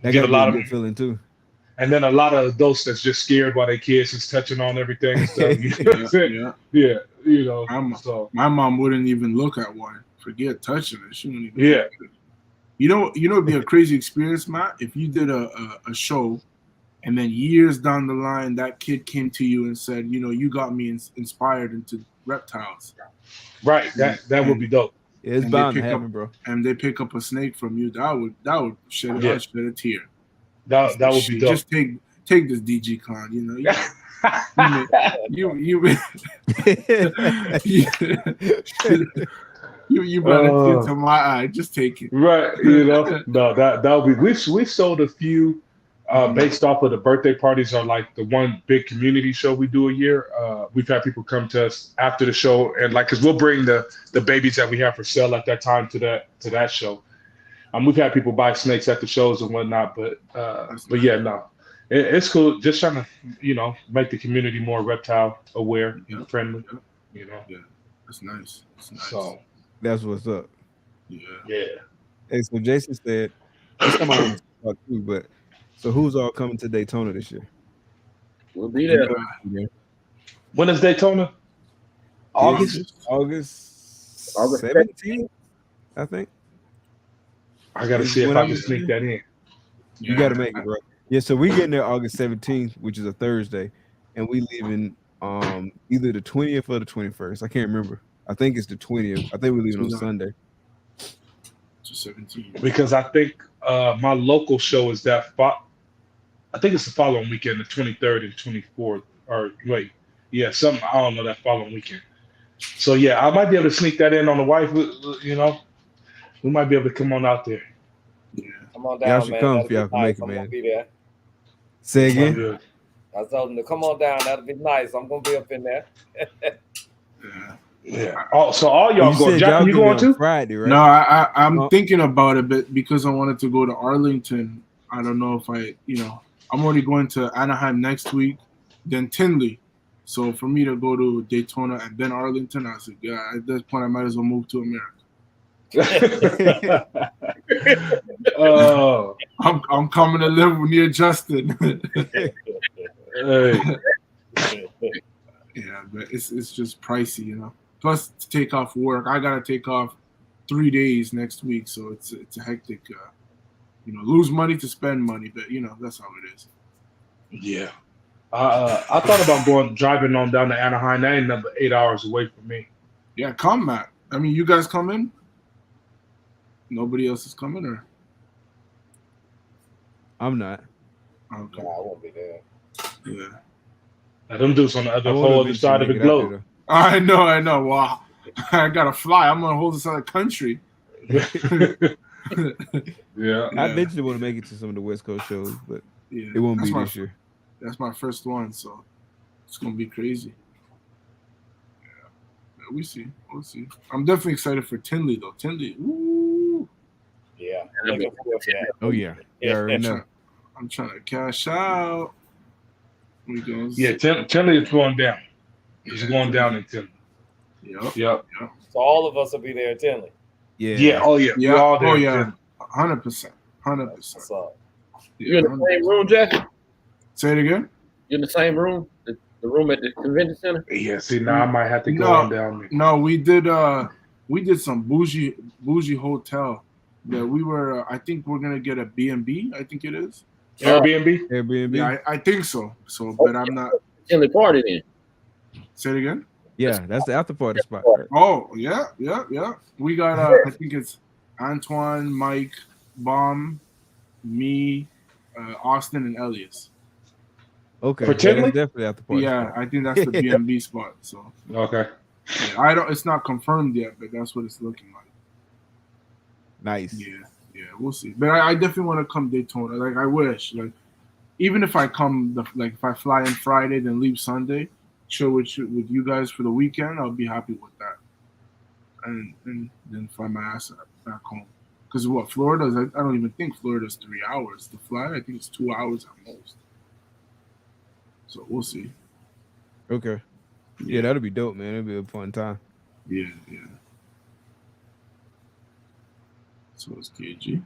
That got a lot of good feeling too. And then a lot of adults that's just scared while their kids is touching on everything and stuff. You know what I'm saying? Yeah. You know, my mom wouldn't even look at one. Forget touching it. She wouldn't even. Yeah. You know, it'd be a crazy experience, Matt, if you did a show. And then years down the line, that kid came to you and said, you know, you got me inspired into reptiles. Right. That would be dope. It's bound to happen, bro. And they pick up a snake from you. That would shed a tear. That would be dope. Just take this DG Clown, you know. You brought it into my eye. Just take it. Right. You know. No, that would be. We sold a few. Based off of the birthday parties are like the one big community show we do a year. We've had people come to us after the show and because we'll bring the babies that we have for sale at that time to that show. We've had people buy snakes at the shows and whatnot, but yeah, no, it's cool. Just trying to make the community more reptile aware and friendly. You know, yeah, that's nice. So that's what's up. Yeah. Hey, so Jason said, "Come on, talk too, but." So who's all coming to Daytona this year? We'll be there. When is Daytona? August 17th, I think. I gotta see if I can sneak that in. You gotta make it, bro. Yeah, so we getting there August 17th, which is a Thursday, and we leaving either the 20th or the 21st. I can't remember. I think it's the 20th. I think we're leaving on Sunday. 17th. Because I think my local show is I think it's the following weekend, the 23rd and 24th. Or wait, yeah, I don't know, that following weekend. So yeah, I might be able to sneak that in on the wife. You know, we might be able to come on out there. Yeah, come on down, y'all should man. come if y'all can make it, man. Be there. Say again. I told them to come on down. That'll be nice. I'm gonna be up in there. Yeah. Oh, so all y'all going? Jack, you going too? Friday, right? No, I'm thinking about it, but because I wanted to go to Arlington, I don't know if I'm already going to Anaheim next week, then Tinley. So for me to go to Daytona and then Arlington, I said, yeah, at this point I might as well move to America. I'm coming to live near Justin. Yeah, but it's just pricey, you know. Plus to take off work, I gotta take off 3 days next week, so it's a hectic. Lose money to spend money, but that's how it is. Yeah, I thought about driving on down to Anaheim. That ain't number 8 hours away from me. Yeah, come, Matt. I mean, you guys come in. Nobody else is coming, or I'm not. Okay. No, I won't be there. Yeah. Now, them dudes on the whole other side of the globe. I know. Wow. I gotta fly. I'm on the whole side of the country. Yeah. I eventually want to make it to some of the West Coast shows, but it won't be this year. That's my first one, so it's gonna be crazy. Yeah, we'll see. I'm definitely excited for Tinley though. Tinley, ooh. Yeah. Oh yeah. I'm trying to cash out. Yeah, Tinley is going down. It's going down in Tinley. Yep. So all of us will be there at Tinley. Yeah. Oh yeah. Yeah. All there, 100%. So, you're in the same room, Jack? Say it again. You're in the same room? The room at the convention center? Yeah. See, now I might have to go on down there. No, we did some bougie hotel that we were. I think we're gonna get a B&B. I think it is. Airbnb. Yeah, I think so. So, but I'm not. Tinley party then. Say it again. Yeah, that's the after party spot. Oh, yeah. We got I think it's Antoine, Mike, Bomb, me, Austin, and Elias. Okay, For Tinley? definitely after party. Yeah, spot. I think that's the BNB spot. So Okay. yeah, I don't. It's not confirmed yet, but that's what it's looking like. Nice. Yeah, we'll see. But I definitely want to come Daytona. Like I wish. Like even if I come, if I fly in Friday then leave Sunday, chill with you guys for the weekend, I'll be happy with that. And then fly my ass back home. Because Florida's, I don't even think Florida's 3 hours. The flight, I think it's 2 hours at most. So we'll see. Okay. Yeah, that'll be dope, man. It'll be a fun time. Yeah. So it's KG.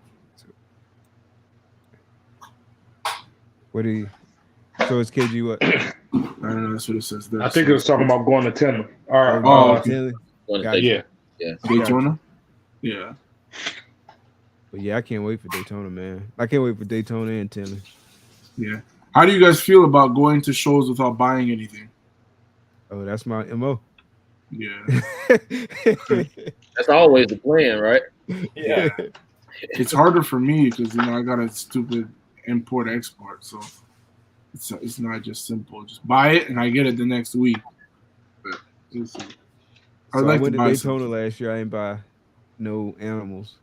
So it's KG what? I don't know. That's what it says there. I think it was talking about going to Tinley. All right. Tinley. Yeah. Daytona? Yeah. But yeah, I can't wait for Daytona, man. I can't wait for Daytona and Tinley. Yeah. How do you guys feel about going to shows without buying anything? Oh, that's my MO. Yeah. That's always the plan, right? Yeah. It's harder for me because I got a stupid import export, so it's not just simple. Just buy it and I get it the next week. But I went to Daytona last year. I didn't buy no animals,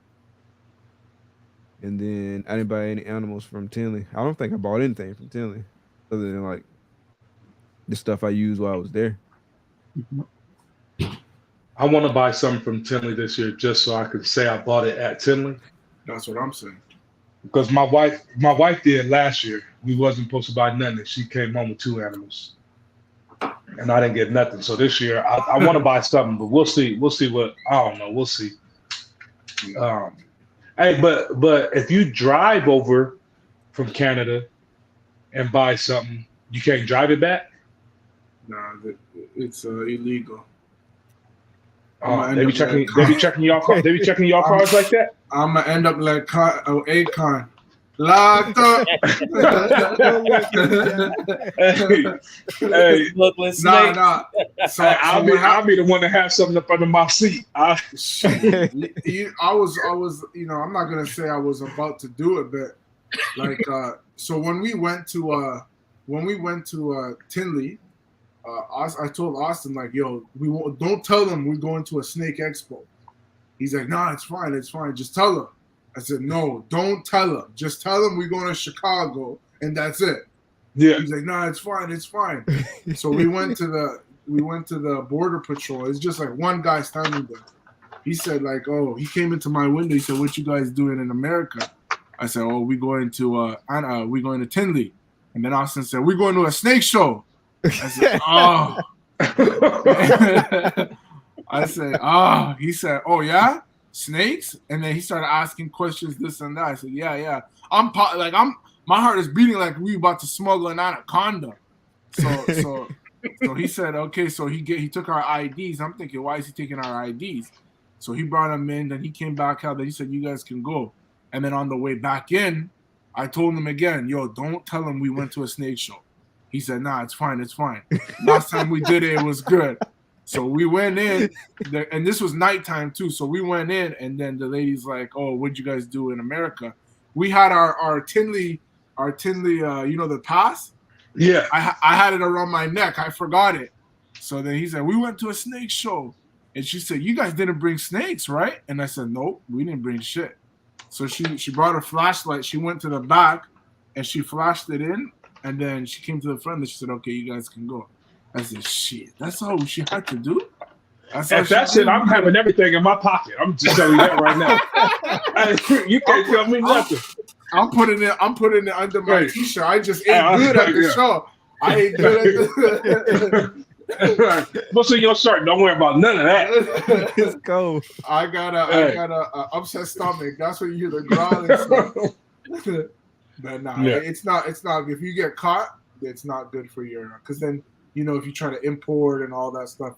and then I didn't buy any animals from Tinley. I don't think I bought anything from Tinley other than like the stuff I used while I was there. I want to buy something from Tinley this year just so I can say I bought it at Tinley. That's what I'm saying. Because my wife did last year. We wasn't supposed to buy nothing. She came home with 2 animals, and I didn't get nothing. So this year I want to buy something, but we'll see. We'll see what I don't know. We'll see. Hey, but if you drive over from Canada and buy something, you can't drive it back. Nah, it's illegal. They be checking y'all cars like that. I'm gonna end up like Akon, locked up. Hey, nah. So I'll be the one to have something up under my seat. I was, I'm not gonna say I was about to do it, but like, so when we went to Tinley. I told Austin, like, yo, don't tell them we're going to a snake expo. He's like, nah, it's fine, just tell them. I said, no, don't tell them, just tell them we're going to Chicago and that's it. Yeah. He's like, nah, it's fine. So we went to the border patrol. It's just like one guy standing there. He said, like, oh, he came into my window. He said, what you guys doing in America? I said, oh, we're going to Tinley. And then Austin said, we're going to a snake show. I said, oh. I said, oh. He said, oh, yeah? Snakes? And then he started asking questions, this and that. I said, yeah. My heart is beating like we about to smuggle an anaconda. So he said, okay, so he took our IDs. I'm thinking, why is he taking our IDs? So he brought them in, then he came back out, then he said, you guys can go. And then on the way back in, I told him again, yo, don't tell him we went to a snake show. He said, nah, it's fine. Last time we did it was good. So we went in, and this was nighttime too. So we went in, and then the lady's like, oh, what'd you guys do in America? We had our Tinley, the pass. Yeah. I had it around my neck. I forgot it. So then he said, we went to a snake show. And she said, you guys didn't bring snakes, right? And I said, nope, we didn't bring shit. So she brought a flashlight. She went to the back, and she flashed it in. And then she came to the front and she said, okay, you guys can go. I said, shit, that's all she had to do? That's it. I'm having everything in my pocket. I'm just telling you that right now. You can't tell me nothing. I'm putting it under my t-shirt. I just ain't good at the show. I ain't good at the What's in your shirt? Don't worry about none of that. It's cold. I got a upset stomach. That's when you hear the growling stuff. But nah, it's not. If you get caught, it's not good for your. Because then if you try to import and all that stuff,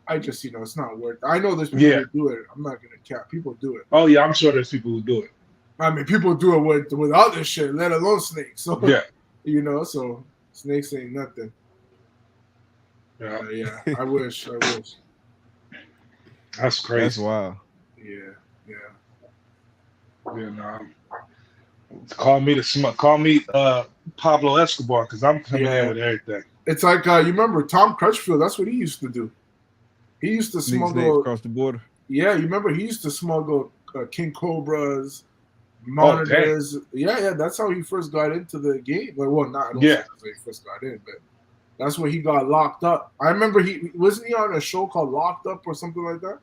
I just it's not worth it. I know there's people who do it. I'm not gonna cap. People do it. Oh yeah, I'm sure there's people who do it. I mean, people do it with other shit, let alone snakes. So Yeah. you know, so snakes ain't nothing. Yeah. Yeah, I wish. That's crazy. That's wild. Yeah. No. Call me Pablo Escobar because I'm coming in with everything. It's like you remember Tom Crutchfield? That's what he used to do. He used to Snakes smuggle across the border. Yeah, you remember he used to smuggle king cobras, monitors. Yeah, that's how he first got into the game. Well, not I don't say that's how he first got in, but that's where he got locked up. I remember he wasn't on a show called Locked Up or something like that.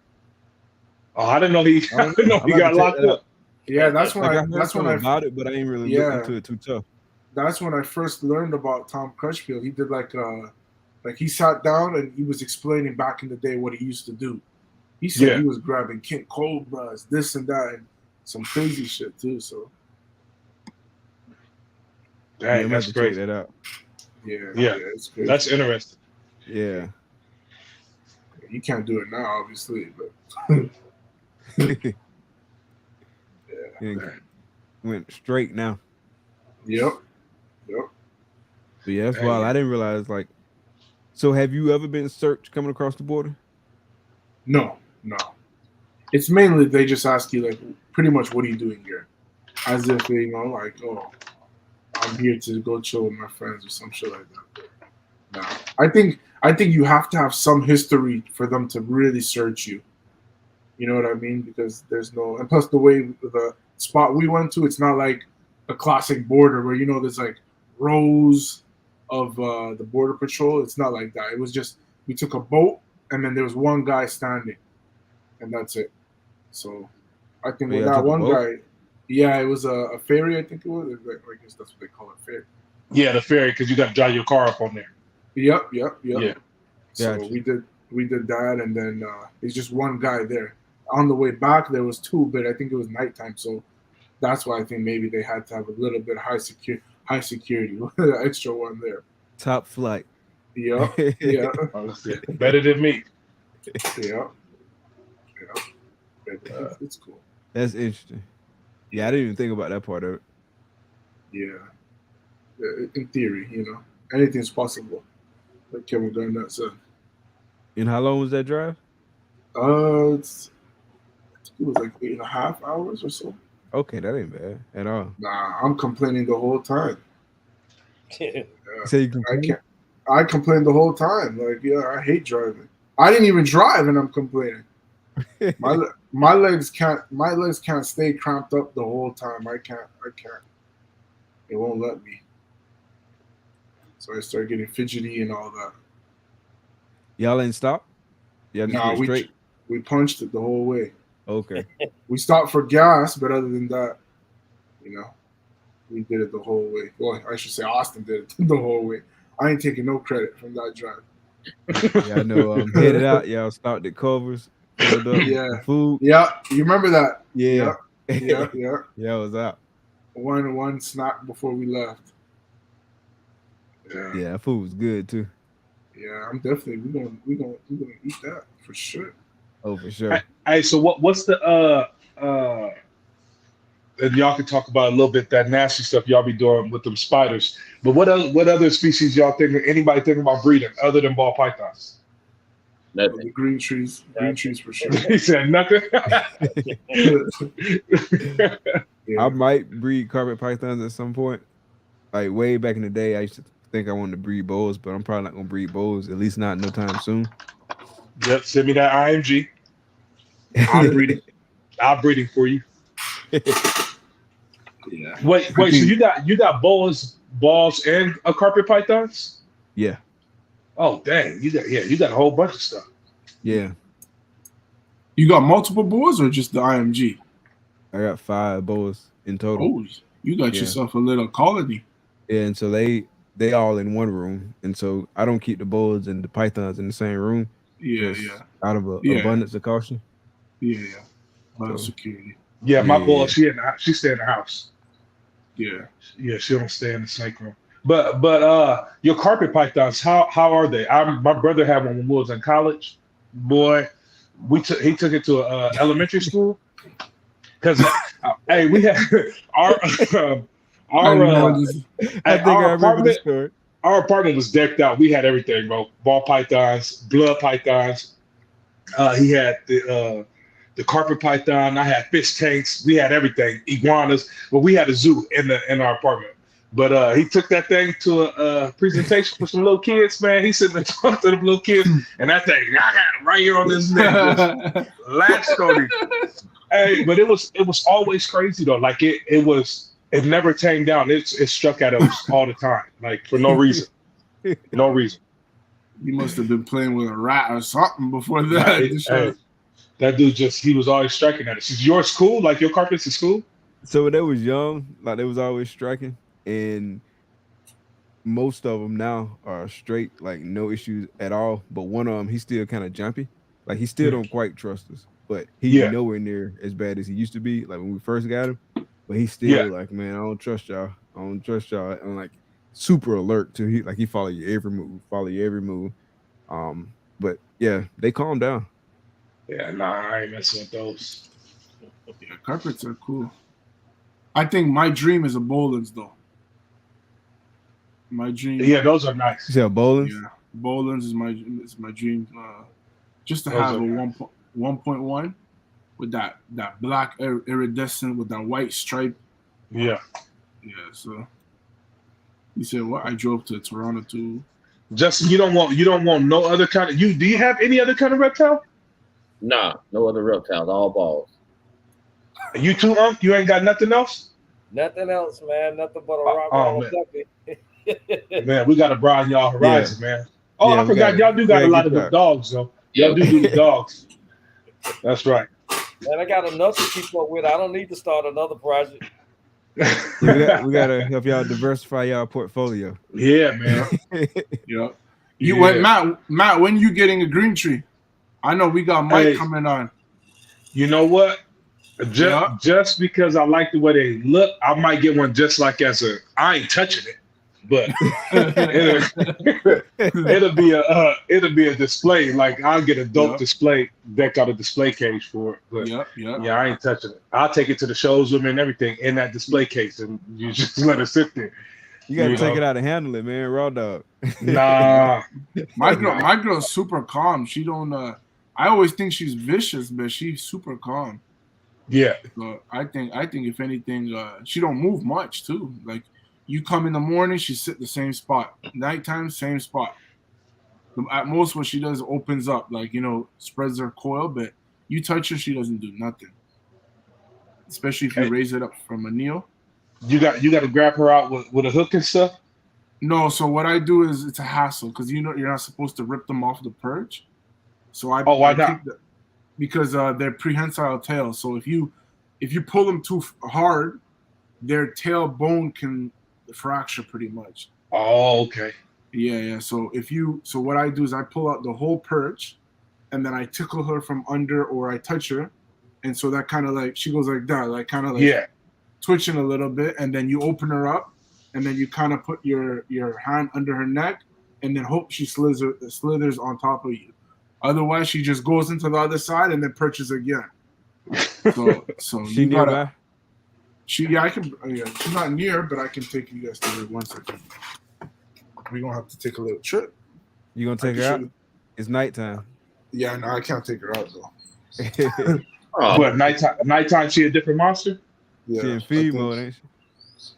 Oh, I didn't know he got locked up. Yeah, that's when I heard about it, but I ain't really looked into it too tough. That's when I first learned about Tom Crutchfield. He did like he sat down and he was explaining back in the day what he used to do. He said he was grabbing king cobras, this and that, and some crazy shit too. So, dang, that's great. Check that out. Yeah, it's crazy. That's interesting. Yeah, you can't do it now, obviously, but went straight now. Yep. But yeah, that's wild. I didn't realize like. So, have you ever been searched coming across the border? No. It's mainly they just ask you like, pretty much, what are you doing here? As if like, oh, I'm here to go chill with my friends or some shit like that. No, I think you have to have some history for them to really search you. You know what I mean? Because there's no, and plus the way the spot we went to, it's not like a classic border where there's like rows of the border patrol. It's not like that. It was just we took a boat and then there was one guy standing, and that's it. So I think with that one guy, it was a ferry. I think it was. I guess that's what they call it, ferry. Yeah, the ferry, because you got to drive your car up on there. Yep. Yeah. So we did that, and then there's just one guy there. On the way back, there was two, but I think it was nighttime, so that's why I think maybe they had to have a little bit high security, extra one there. Top flight. Yeah. Better than me. Yeah. It's cool. That's interesting. Yeah, I didn't even think about that part of it. Yeah. In theory, anything's possible. Like Kevin Garnett said. And how long was that drive? I think it was like 8.5 hours or so. Okay, that ain't bad at all. Nah, I'm complaining the whole time. So you complain? I complain the whole time. Like, I hate driving. I didn't even drive, and I'm complaining. My legs can't stay cramped up the whole time. I can't. It won't let me. So I start getting fidgety and all that. Y'all ain't stop? Yeah, we punched it the whole way. Okay. We stopped for gas, but other than that, we did it the whole way. Well, I should say Austin did it the whole way. I ain't taking no credit from that drive. Yeah, I know. Headed out. Y'all stopped at Culver's. Filled up food. Yeah, you remember that? Yeah. Yeah. Yeah, I was out. One snack before we left. Yeah, food was good too. Yeah, I'm definitely we gonna eat that for sure. Oh, for sure. Hey, so what's the and y'all can talk about a little bit that nasty stuff y'all be doing with them spiders. But what other species y'all anybody thinking about breeding other than ball pythons? Nothing. The green trees for sure. He said nothing. I might breed carpet pythons at some point. Like way back in the day, I used to think I wanted to breed boas, but I'm probably not gonna breed boas, at least not no time soon. Yep, send me that IMG. I'm breeding for you. Yeah. Wait. So you got balls, and a carpet pythons? Yeah. Oh dang! You got a whole bunch of stuff. Yeah. You got multiple boas or just the IMG? I got 5 boas in total. Oh, you got yourself a little colony. Yeah, and so they all in one room, and so I don't keep the boas and the pythons in the same room. Yeah. Out of abundance of caution. Yeah. A lot of security. Yeah, my ball, she stay in the house. Yeah, she don't stay in the snake room. But your carpet pythons, how are they? My brother had one when we was in college. Boy, he took it to elementary school, Because hey, we had our apartment was decked out. We had everything, bro. Ball pythons, blood pythons. He had the carpet python. I had fish tanks. We had everything, iguanas. But we had a zoo in our apartment. But he took that thing to a presentation for some little kids, man. He's sitting there talking to the little kids, and that thing, I got it right here on his neck, just latched on him. Hey, but it was always crazy though. Like it never tamed down. It struck at us all the time, like for no reason. No reason. You must have been playing with a rat or something before that. That dude he was always striking at us. Is yours cool? Like your carpets is cool? So when they was young, like they was always striking, and most of them now are straight, like no issues at all. But one of them, he's still kind of jumpy. Like he still don't quite trust us, but he's nowhere near as bad as he used to be. Like when we first got him, but he's still like, man, I don't trust y'all. And like super alert too. He follow you every move. But yeah, they calm down. Yeah, nah, I ain't messing with those. Yeah, carpets are cool. I think my dream is a Bolin's though. My dream. Yeah, those are nice. Yeah, Bolin's. Yeah, Bolin's is my dream. Just to have a 1.1 with that black iridescent with that white stripe. Yeah. Yeah. So you said what? I drove to Toronto too. Justin, you don't want no other kind of. Do you have any other kind of reptile? Nah, no other reptiles. All balls. You too, You ain't got nothing else? Nothing else, man. Nothing but a rock ducky. Man, we got to broaden y'all horizon, man. Oh, I forgot. Y'all do got a lot of good dogs, though. Y'all do the dogs. That's right. Man, I got enough to keep up with. I don't need to start another project. we gotta help y'all diversify y'all portfolio. Yeah, man. You went, Matt. When you getting a green tree? I know we got Mike coming on. You know what? Just because I like the way they look, I might get one just like I ain't touching it, but it'll be a display. Like I'll get a dope display deck out of display cage for it. But yeah, I ain't touching it. I'll take it to the shows with me and everything in that display case, and you just let it sit there. You gotta take it out and handle it, man. Raw dog. Nah, my girl's super calm. She don't. I always think she's vicious, but she's super calm. Yeah. So I think if anything, she don't move much too. Like you come in the morning, she sit the same spot. Nighttime, same spot. At most, what she does opens up, like spreads her coil. But you touch her, she doesn't do nothing. Especially if you raise it up from a kneel. You got to grab her out with a hook and stuff. No, so what I do is it's a hassle because you're not supposed to rip them off the perch. So why not? Because they're prehensile tails. So if you pull them too hard, their tail bone can fracture pretty much. Oh, okay. Yeah. So what I do is I pull out the whole perch, and then I tickle her from under or I touch her, and so that kind of like she goes like that, like kind of like twitching a little bit, and then you open her up, and then you kind of put your hand under her neck, and then hope she slithers on top of you. Otherwise, she just goes into the other side and then perches again. So she nearby? She's not near, but I can take you guys to her 1 second. We're gonna have to take a little trip. You gonna take her out? It's nighttime. Yeah, no, I can't take her out though. What nighttime? She a different monster? Yeah, she in feed mode, ain't she?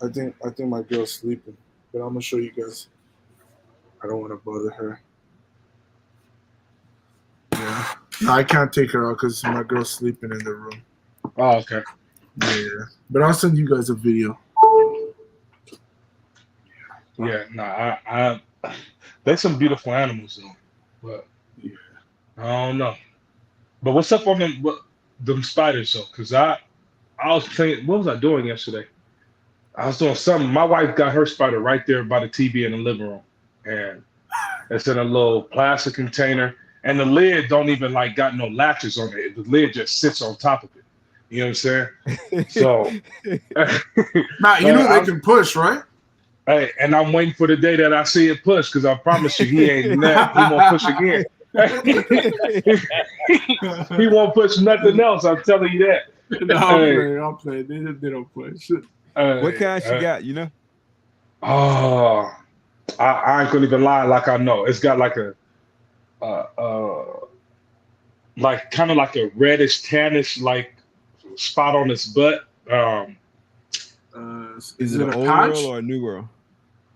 I think my girl's sleeping, but I'm gonna show you guys. I don't want to bother her. Yeah, no, I can't take her out because my girl's sleeping in the room. Oh, okay. Yeah, but I'll send you guys a video. Yeah, I there's some beautiful animals though, but I don't know. But what's up on them spiders though? Because I was playing. What was I doing yesterday? I was doing something. My wife got her spider right there by the TV in the living room, and it's in a little plastic container. And the lid don't even got no latches on it. The lid just sits on top of it. You know what I'm saying? So, Matt, you know they can push, right? Hey, and I'm waiting for the day that I see it push because I promise you, he ain't that. He won't push again. He won't push nothing else. I'm telling you that. No, I'll play. They don't play. Shit. What kind she got? You know? Oh, I ain't gonna even lie. Like I know, it's got like a, like kind of like a reddish tannish like spot on its butt. Is it an old world or a new world?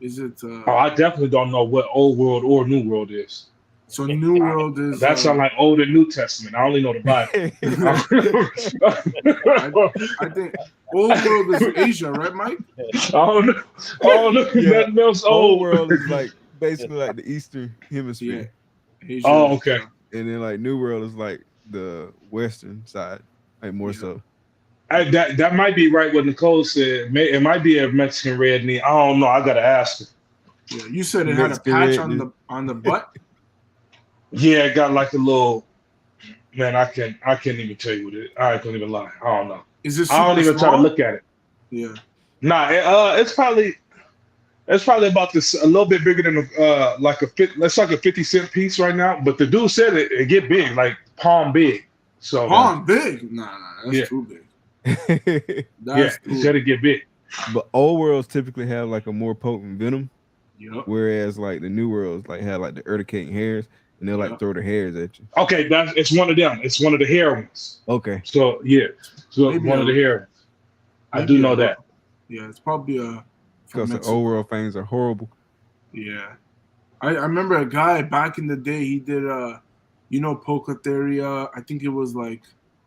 Is it? Oh, I definitely don't know what old world or new world is. So new world is. That sounds like Old and New Testament. I only know the Bible. I think old world is Asia, right, Mike? I don't know. Yeah. Nothing else Old world is like basically like the Eastern Hemisphere. Yeah. Asia, oh, okay. And then like New World is like the Western side, like more so. That might be right what Nicole said. It might be a Mexican red knee. I don't know. I gotta ask her. Yeah, you said it had a patch on the butt. Yeah, it got like a little. Man, I can't even tell you what it. I can't even lie. I don't know. Is this? I don't even try to look at it. Yeah. Nah, it's probably about this a little bit bigger than like that's like a 50-cent piece right now. But the dude said it get big, like palm big. So palm big? Nah, that's too big. He said it get big. But old worlds typically have like a more potent venom. Yep. Whereas like the new worlds like have like the urticating hairs and they'll like throw the hairs at you. Okay, it's one of them. It's one of the hair ones. Okay. So maybe one of the hair ones. I do know that. Yeah, it's probably a. Because the old world fangs are horrible. Yeah, I remember a guy back in the day. He did Pocotheria. I think it was like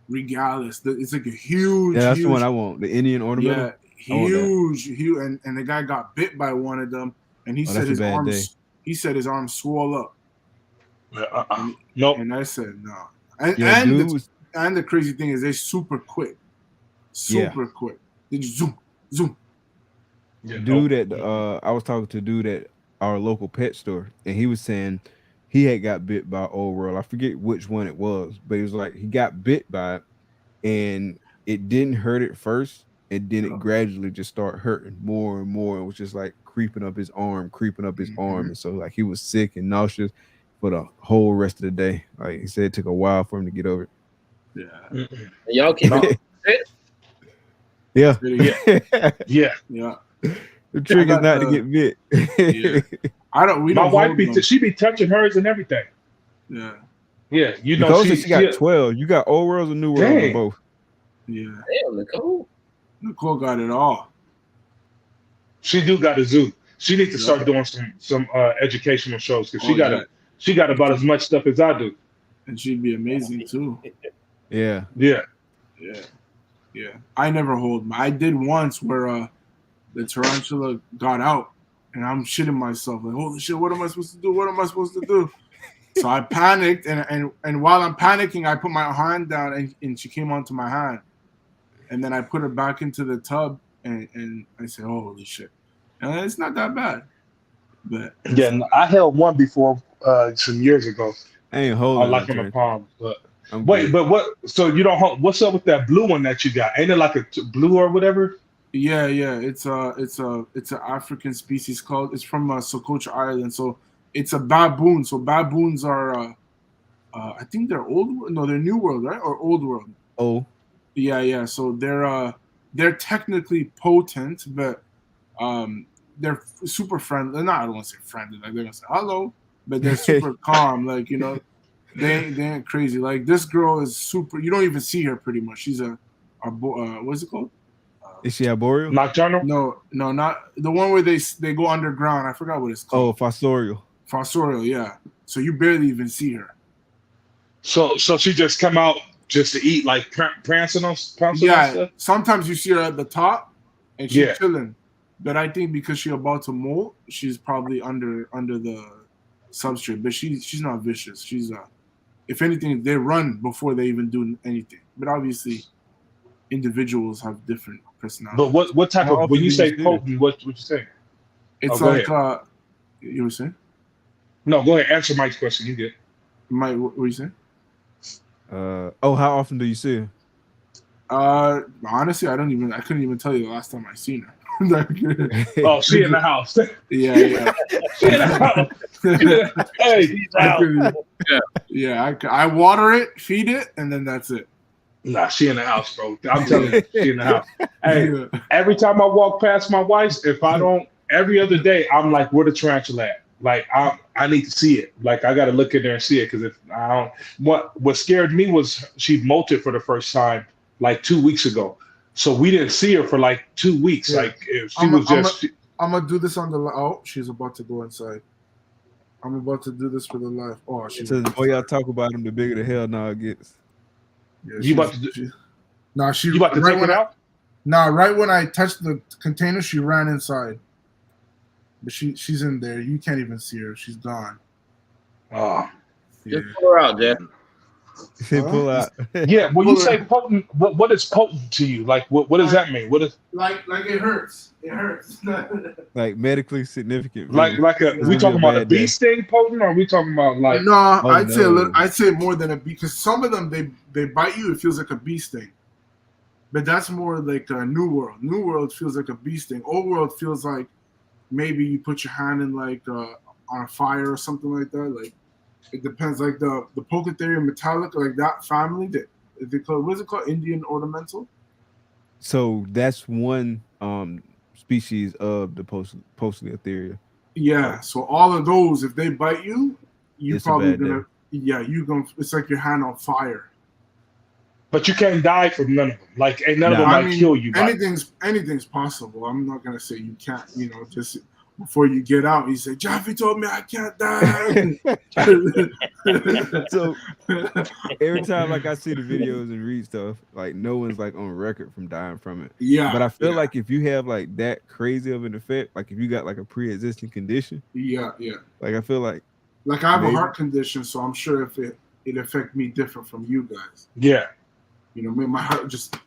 Regalis. It's like a huge. Yeah, that's the one I want. The Indian ornamental. Yeah, huge, and the guy got bit by one of them, and he said his arms. He said his arm swelled up. Nope. And I said no. And the crazy thing is they're super quick. Super quick. They just zoom. Yeah, I was talking to a dude at our local pet store, and he was saying he had got bit by old world. I forget which one it was, but he was like he got bit by it, and it didn't hurt at first, and then it gradually just started hurting more and more. It was just like creeping up his arm, and so like he was sick and nauseous for the whole rest of the day. Like he said, it took a while for him to get over it. Yeah. Y'all keep it. Yeah. Yeah. The trick is not to get bit. Yeah. My wife she be touching hers and everything. Yeah. Yeah. You know she got 12. You got old worlds and new worlds on both. Yeah. Damn, Nicole. Nicole got it all. She do got a zoo. She needs to start doing some educational shows because she got about as much stuff as I do. And she'd be amazing too. Yeah. I never hold. I did once where the tarantula got out, and I'm shitting myself like, holy shit, what am I supposed to do? So I panicked, and while I'm panicking, I put my hand down, and she came onto my hand, and then I put her back into the tub, and I said, oh, holy shit, and it's not that bad. But yeah, I held one before some years ago. I ain't holding. I like in the palm, but. Wait, but what? So you don't? What's up with that blue one that you got? Ain't it like a blue or whatever? Yeah. It's an African species called. It's from Socotra Island. So it's a baboon. So baboons are, I think they're old. No, they're New World, right? Or Old World. Oh. Yeah. So they're technically potent, but they're super friendly. I don't want to say friendly. Like they're gonna say hello, but they're super calm. Like They ain't crazy. Like this girl is super. You don't even see her pretty much. She's what's it called? Is she arboreal? Nocturnal? No, not the one where they go underground. I forgot what it's called. Oh, fossorial. Fossorial, yeah. So you barely even see her. So she just come out just to eat, like prancing on stuff? Yeah. Sometimes you see her at the top, and she's chilling. But I think because she's about to molt, she's probably under the substrate. But she's not vicious. She's if anything, they run before they even do anything. But obviously, individuals have different personalities. But what type of, when you say potent, what you say? It's like, you were saying? No, go ahead. Answer Mike's question. You get. Mike, what were you saying? How often do you see her? Honestly, I couldn't even tell you the last time I seen her. Oh, she in the house. Yeah. She in the house. Hey, she's out. I water it, feed it, and then that's it. Nah, she in the house, bro. I'm telling you, she in the house. Hey, every time I walk past my wife's, if I don't, every other day, I'm like, where the tarantula at? Like, I need to see it. Like, I got to look in there and see it because if I don't, what scared me was she molted for the first time like 2 weeks ago. So we didn't see her for like 2 weeks. Yeah. Like, if she was just. I'm gonna do this on the. Oh, she's about to go inside. I'm about to do this for the live. Oh, she's. So the more y'all talk about him, the bigger the hell now it gets. Yeah, You about to do? You about to take it out? Nah, right when I touched the container, she ran inside. But she's in there. You can't even see her. She's gone. Oh. Yeah. Just pull her out, Jack. Pull out. Yeah, when you say potent, what is potent to you? Like, what does that mean? What is like it hurts? It hurts. Like medically significant. Like we talking about a bee sting potent, or are we talking about like? No, I'd say more than a bee, because some of them they bite you. It feels like a bee sting, but that's more like a New World. New World feels like a bee sting. Old World feels like maybe you put your hand in like on a fire or something like that. Like it depends. Like the Poketheria Metallica, like that family that they call, what's it called? Indian ornamental. So that's one species of the Poecilotheria. Yeah. So all of those, if they bite you, you're It's probably gonna. Yeah, you gonna. It's like your hand on fire. But you can't die from none of them. Like, ain't none of them might kill you. Anything's possible. I'm not gonna say you can't. You know, just before you get out, you say, Jeffy told me I can't die. So every time like I see the videos and read stuff, like no one's like on record from dying from it. Yeah. But I feel like if you have like that crazy of an effect, like if you got like a pre-existing condition. Yeah. Like I feel like I have a heart condition, so I'm sure if it affect me different from you guys. Yeah. You know, my heart just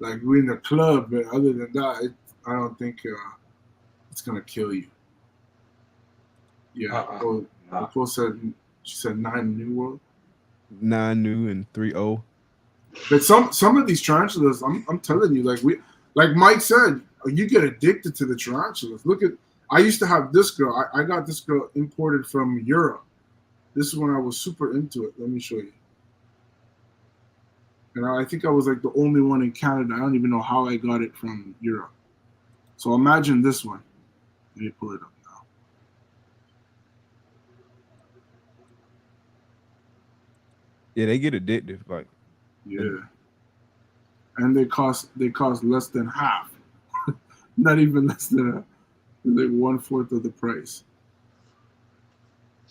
like we're in the club, but other than that, I don't think it's gonna kill you. Yeah. Nicole said she said 9 New World. 9 new and 3 old. But some of these tarantulas, I'm telling you, like Mike said, you get addicted to the tarantulas. Look at, I used to have this girl. I got this girl imported from Europe. This is when I was super into it. Let me show you. And I think I was like the only one in Canada. I don't even know how I got it from Europe. So imagine this one. Let me pull it up now. Yeah, they get addictive. Like yeah, and they cost less than half. Not even less than like 1/4 of the price.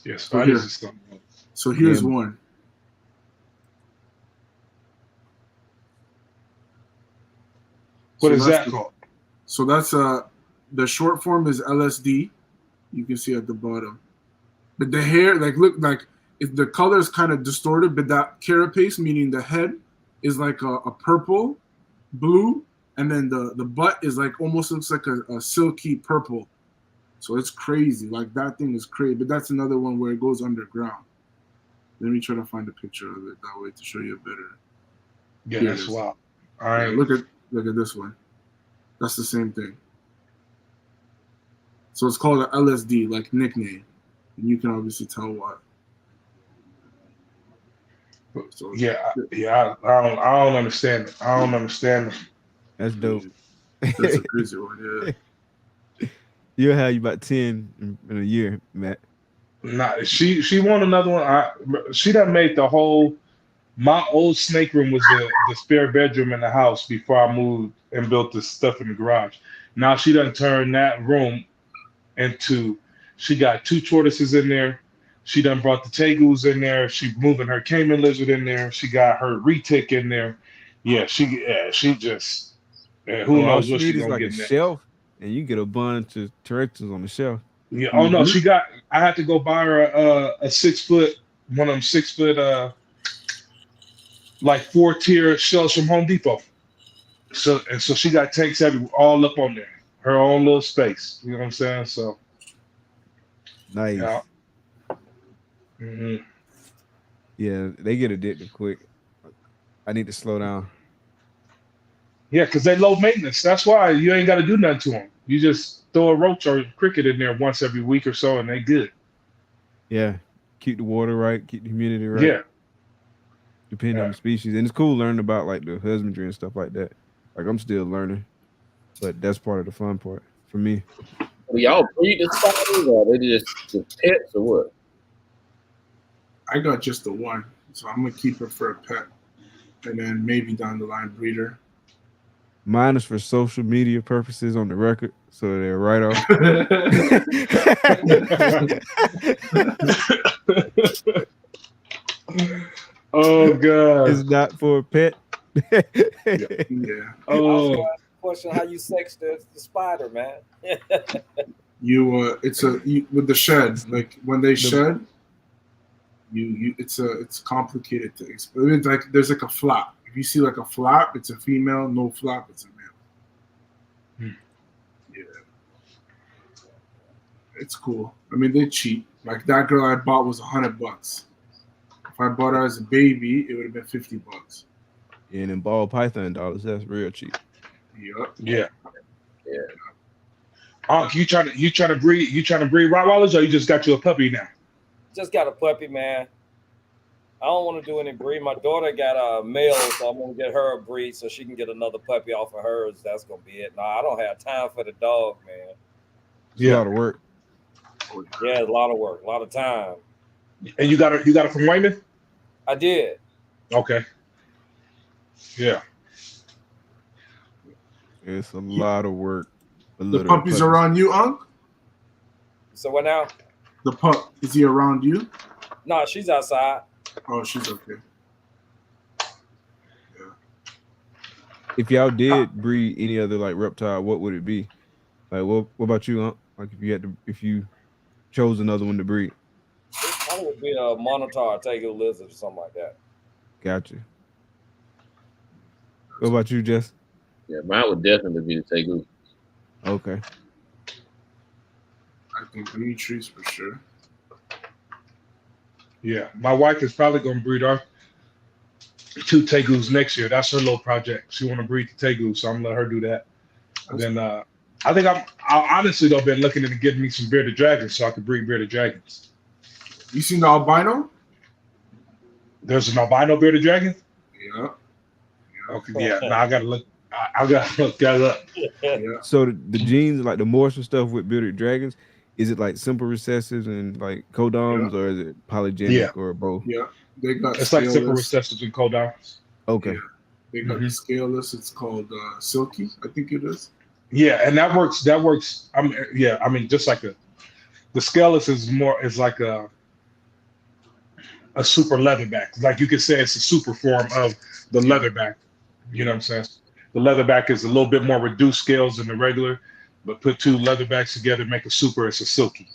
Yes, so here's one. What is that called? So that's the short form is LSD. You can see at the bottom. But the hair, look, if the color is kind of distorted, but that carapace, meaning the head, is like a purple, blue, and then the butt is like almost looks like a silky purple. So it's crazy. Like that thing is crazy. But that's another one where it goes underground. Let me try to find a picture of it that way to show you better. Yeah, that's wild. All right. Yeah, look at this one. That's the same thing. So it's called an LSD, like nickname. And you can obviously tell why. So, I don't understand it. I don't understand it. That's dope. That's a crazy one, yeah. You'll have you about 10 in a year, Matt. Nah, she want another one. She done made the whole. My old snake room was the spare bedroom in the house before I moved and built the stuff in the garage. Now she done turned that room into. She got 2 tortoises in there. She done brought the tegus in there. She moving her caiman lizard in there. She got her retic in there. Yeah, she just. Who knows what she's gonna get in there. Shelf, and you get a bunch of tarantulas on the shelf. Yeah. Oh no, I had to go buy her a 6 foot, one of them 6 foot like 4-tier shells from Home Depot. So she got tanks all up on there. Her own little space. You know what I'm saying? So nice. Yeah. Mm-hmm. Yeah, they get addicted quick. I need to slow down. Yeah, because they low maintenance. That's why you ain't got to do nothing to them. You just throw a roach or a cricket in there once every week or so, and they good. Yeah, keep the water right, keep the humidity right. Yeah. depending on the species. And it's cool learning about like the husbandry and stuff like that. Like I'm still learning, but that's part of the fun part for me. Do y'all breed the spiders, or they just pets, or what? I got just the one, so I'm gonna keep her for a pet, and then maybe down the line breed her. Mine is for social media purposes on the record, so they're right off. Oh God! It's not for a pet. Yeah. Oh. Question: how you sex the spider, man? With the shed. Like when they shed, it's complicated to explain. It's like there's like a flap. If you see like a flap, it's a female. No flap, it's a male. Yeah, it's cool. I mean, they're cheap. Like that girl I bought was $100. If I bought her as a baby, it would have been $50. And in ball python dollars, that's real cheap. Yep. Yeah. You trying to breed Rottweilers, or you just got you a puppy now? Just got a puppy, man. I don't want to do any breed. My daughter got a male, so I'm gonna get her a breed so she can get another puppy off of hers. That's gonna be it. No, I don't have time for the dog, man. It's a lot of work. Yeah, it's a lot of work, a lot of time. And you got it from Weymouth? I did. Okay. Yeah. It's a lot of work. The puppies are around you, Unc? So what now? The pup, is he around you? No, she's outside. Oh, she's okay. Yeah. If y'all did breed any other like reptile, what would it be? Like what about you, Unc? Like if you chose another one to breed? It probably would be a monitor, tegu lizard, or something like that. Gotcha. What about you, Jess? Yeah, mine would definitely be the tegu. Okay. I think green trees for sure. Yeah, my wife is probably gonna breed our 2 tegus next year. That's her little project. She want to breed the tegu, so I'm gonna let her do that. And then I think I honestly though been looking into getting me some bearded dragons so I could breed bearded dragons. You seen the albino? There's an albino bearded dragon? Yeah. Okay, yeah. Now I gotta look. I gotta look that up. Yeah. So the genes, like the morsel stuff with bearded dragons, is it like simple recessives and like codoms, or is it polygenic or both? Yeah, they got. It's like simple recessives and codoms. Okay. Yeah. They got the scaleless. It's called silky. I think it is. Yeah, and that works. I mean, just like the scaleless is like a super leatherback. Like you could say it's a super form of the leatherback. You know what I'm saying? The leatherback is a little bit more reduced scales than the regular, but put 2 leatherbacks together, make a super, it's a silky.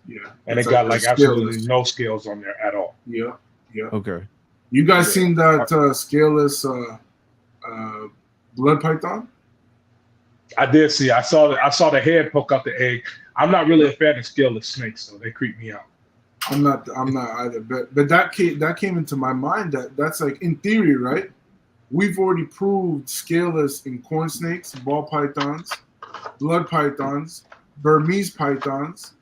Yeah. And it got like absolutely no scales on there at all. Yeah. Yeah. Okay. You guys seen that scaleless blood python? I did see. I saw the head poke out the egg. I'm not really a fan of scaleless snakes, though. They creep me out. I'm not either. But that came into my mind that's like in theory, right? We've already proved scaleless in corn snakes, ball pythons, blood pythons, Burmese pythons,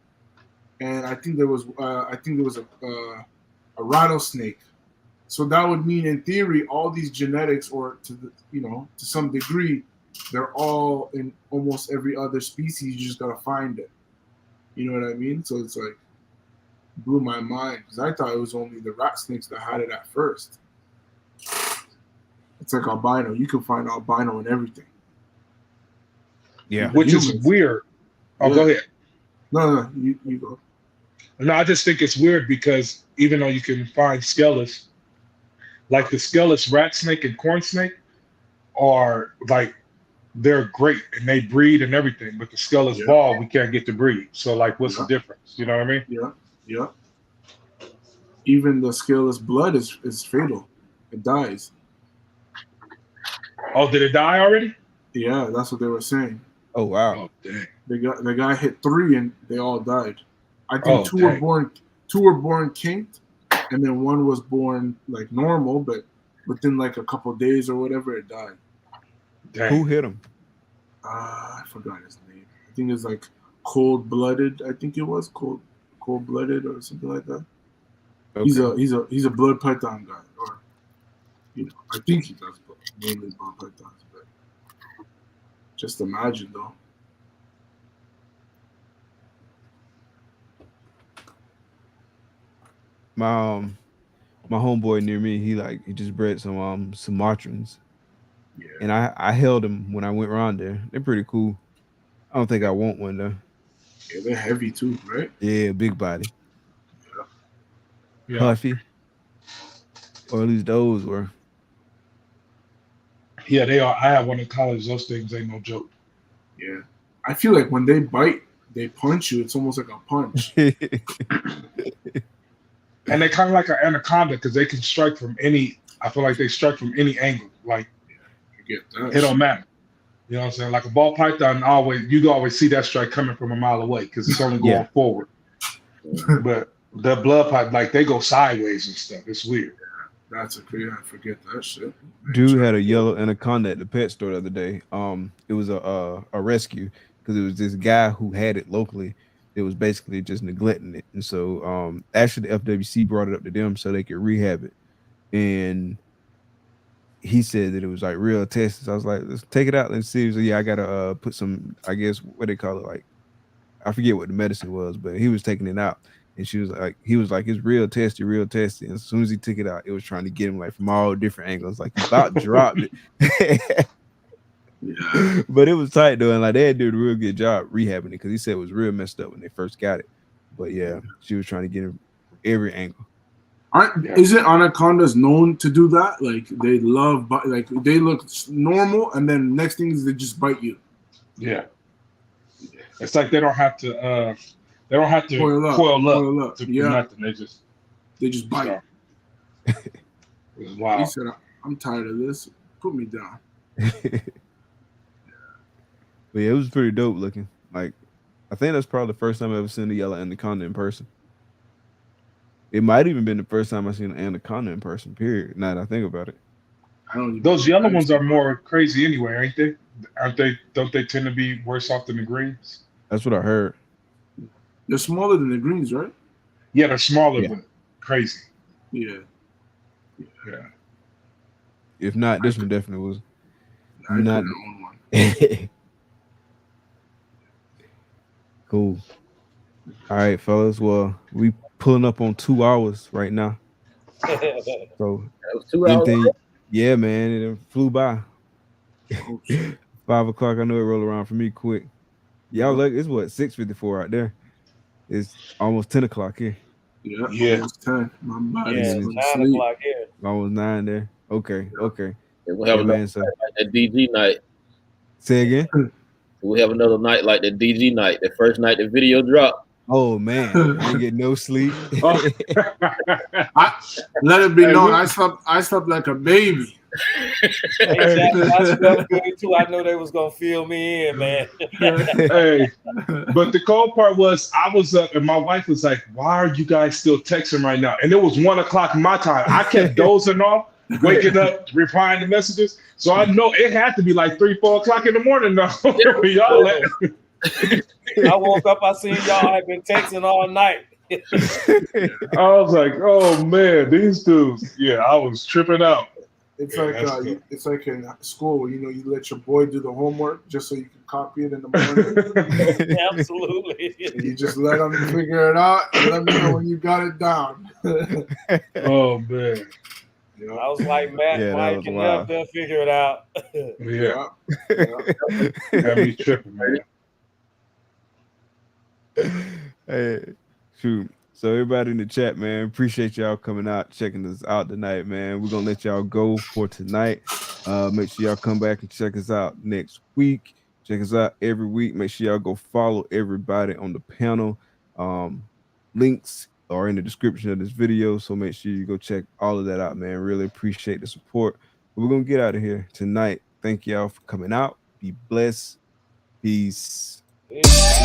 and I think there was a rattlesnake. So that would mean, in theory, all these genetics, or to some degree, they're all in almost every other species. You just gotta find it. You know what I mean? So it's like blew my mind because I thought it was only the rat snakes that had it at first. It's like albino. You can find albino in everything. Yeah. Which is weird. Oh, go ahead. No, you go. No, I just think it's weird because even though you can find scaleless, like the scaleless rat snake and corn snake are like, they're great and they breed and everything, but the scaleless ball, we can't get to breed. So like, what's the difference? You know what I mean? Yeah, yeah. Even the scaleless blood is fatal. It dies. Oh, did it die already? Yeah, that's what they were saying. Oh wow. Oh dang. The guy hit 3 and they all died. I think two were born kinked, and then one was born like normal, but within like a couple of days or whatever, it died. Dang. Who hit him? I forgot his name. I think it's like cold-blooded. I think it was cold-blooded or something like that. Okay. He's a blood python guy. I think he does, but mainly ball pythons. But just imagine though. My homeboy near me, he just bred some Sumatrans. Yeah. And I held them when I went around there. They're pretty cool. I don't think I want one though. Yeah, they're heavy too, right? Yeah, big body. Yeah. Puffy. Or at least those were. Yeah, they are. I have one in college. Those things ain't no joke. Yeah. I feel like when they bite, they punch you. It's almost like a punch. And they're kind of like an anaconda because they can strike from any. I feel like they strike from any angle. Like, get that. It don't matter. You know what I'm saying? Like a ball python, you can always see that strike coming from a mile away because it's only going forward. But the blood pipe, like they go sideways and stuff. It's weird. That's a crazy. I forget that shit. Dude had a yellow anaconda at the pet store the other day. It was a rescue because it was this guy who had it locally. It was basically just neglecting it, and so actually the FWC brought it up to them so they could rehab it. And he said that it was like real tested. So I was like, let's take it out and see. So yeah, I gotta put some, I guess what they call it, like I forget what the medicine was, but he was taking it out. And he was like, it's real testy, real testy. And as soon as he took it out, it was trying to get him like from all different angles. Like he about dropped it. Yeah. But it was tight though, and like they did a real good job rehabbing it because he said it was real messed up when they first got it. But yeah, she was trying to get him every angle. Isn't anacondas known to do that? Like they love, like they look normal, and then next thing is they just bite you. Yeah, it's like they don't have to coil up to do nothing. They just bite. It's wild. He said, "I'm tired of this. Put me down." But yeah, it was pretty dope looking. Like, I think that's probably the first time I've ever seen a yellow anaconda in person. It might even been the first time I've seen an anaconda in person, period. Now that I think about it. Those yellow ones are more crazy anyway, ain't they? Don't they tend to be worse off than the greens? That's what I heard. They're smaller than the greens, right? Yeah, they're smaller, but crazy. Yeah. If not, this one definitely was not. Cool. All right, fellas. Well, we pulling up on 2 hours right now. So that was 2 hours. Yeah, man, it flew by. 5 o'clock. I know it rolled around for me quick. Y'all look, it's what 6:54 out there. It's almost 10 o'clock here. Yeah. Almost 10. My body's 9 o'clock here. Almost 9 there. Okay. We'll have another night like that DG night. Say again. We'll have another night like the DG night. The first night the video dropped. Oh man, I didn't get no sleep. Let it be known, I slept like a baby. Exactly. I slept good too. I know they was gonna fill me in, man. Hey, but the cold part was I was up and my wife was like, "Why are you guys still texting right now?" And it was 1 o'clock my time. I kept dozing off, waking up, replying to messages. So I know it had to be like 3, 4 o'clock in the morning now. Y'all I woke up, I seen y'all had been texting all night. I was like, oh man, these dudes. Yeah, I was tripping out. It's like in school where you let your boy do the homework just so you can copy it in the morning. Absolutely. And you just let him figure it out and let me know when you got it down. Oh man. I was like, Matt, Mike can help them figure it out. Yeah. Had me tripping, man. Hey, shoot. So everybody in the chat, man, appreciate y'all coming out, checking us out tonight, man. We're gonna let y'all go for tonight. Make sure y'all come back and check us out next week. Check us out every week. Make sure y'all go follow everybody on the panel. Links are in the description of this video, so make sure you go check all of that out, man. Really appreciate the support. But we're gonna get out of here tonight. Thank y'all for coming out. Be blessed. Peace. Peace.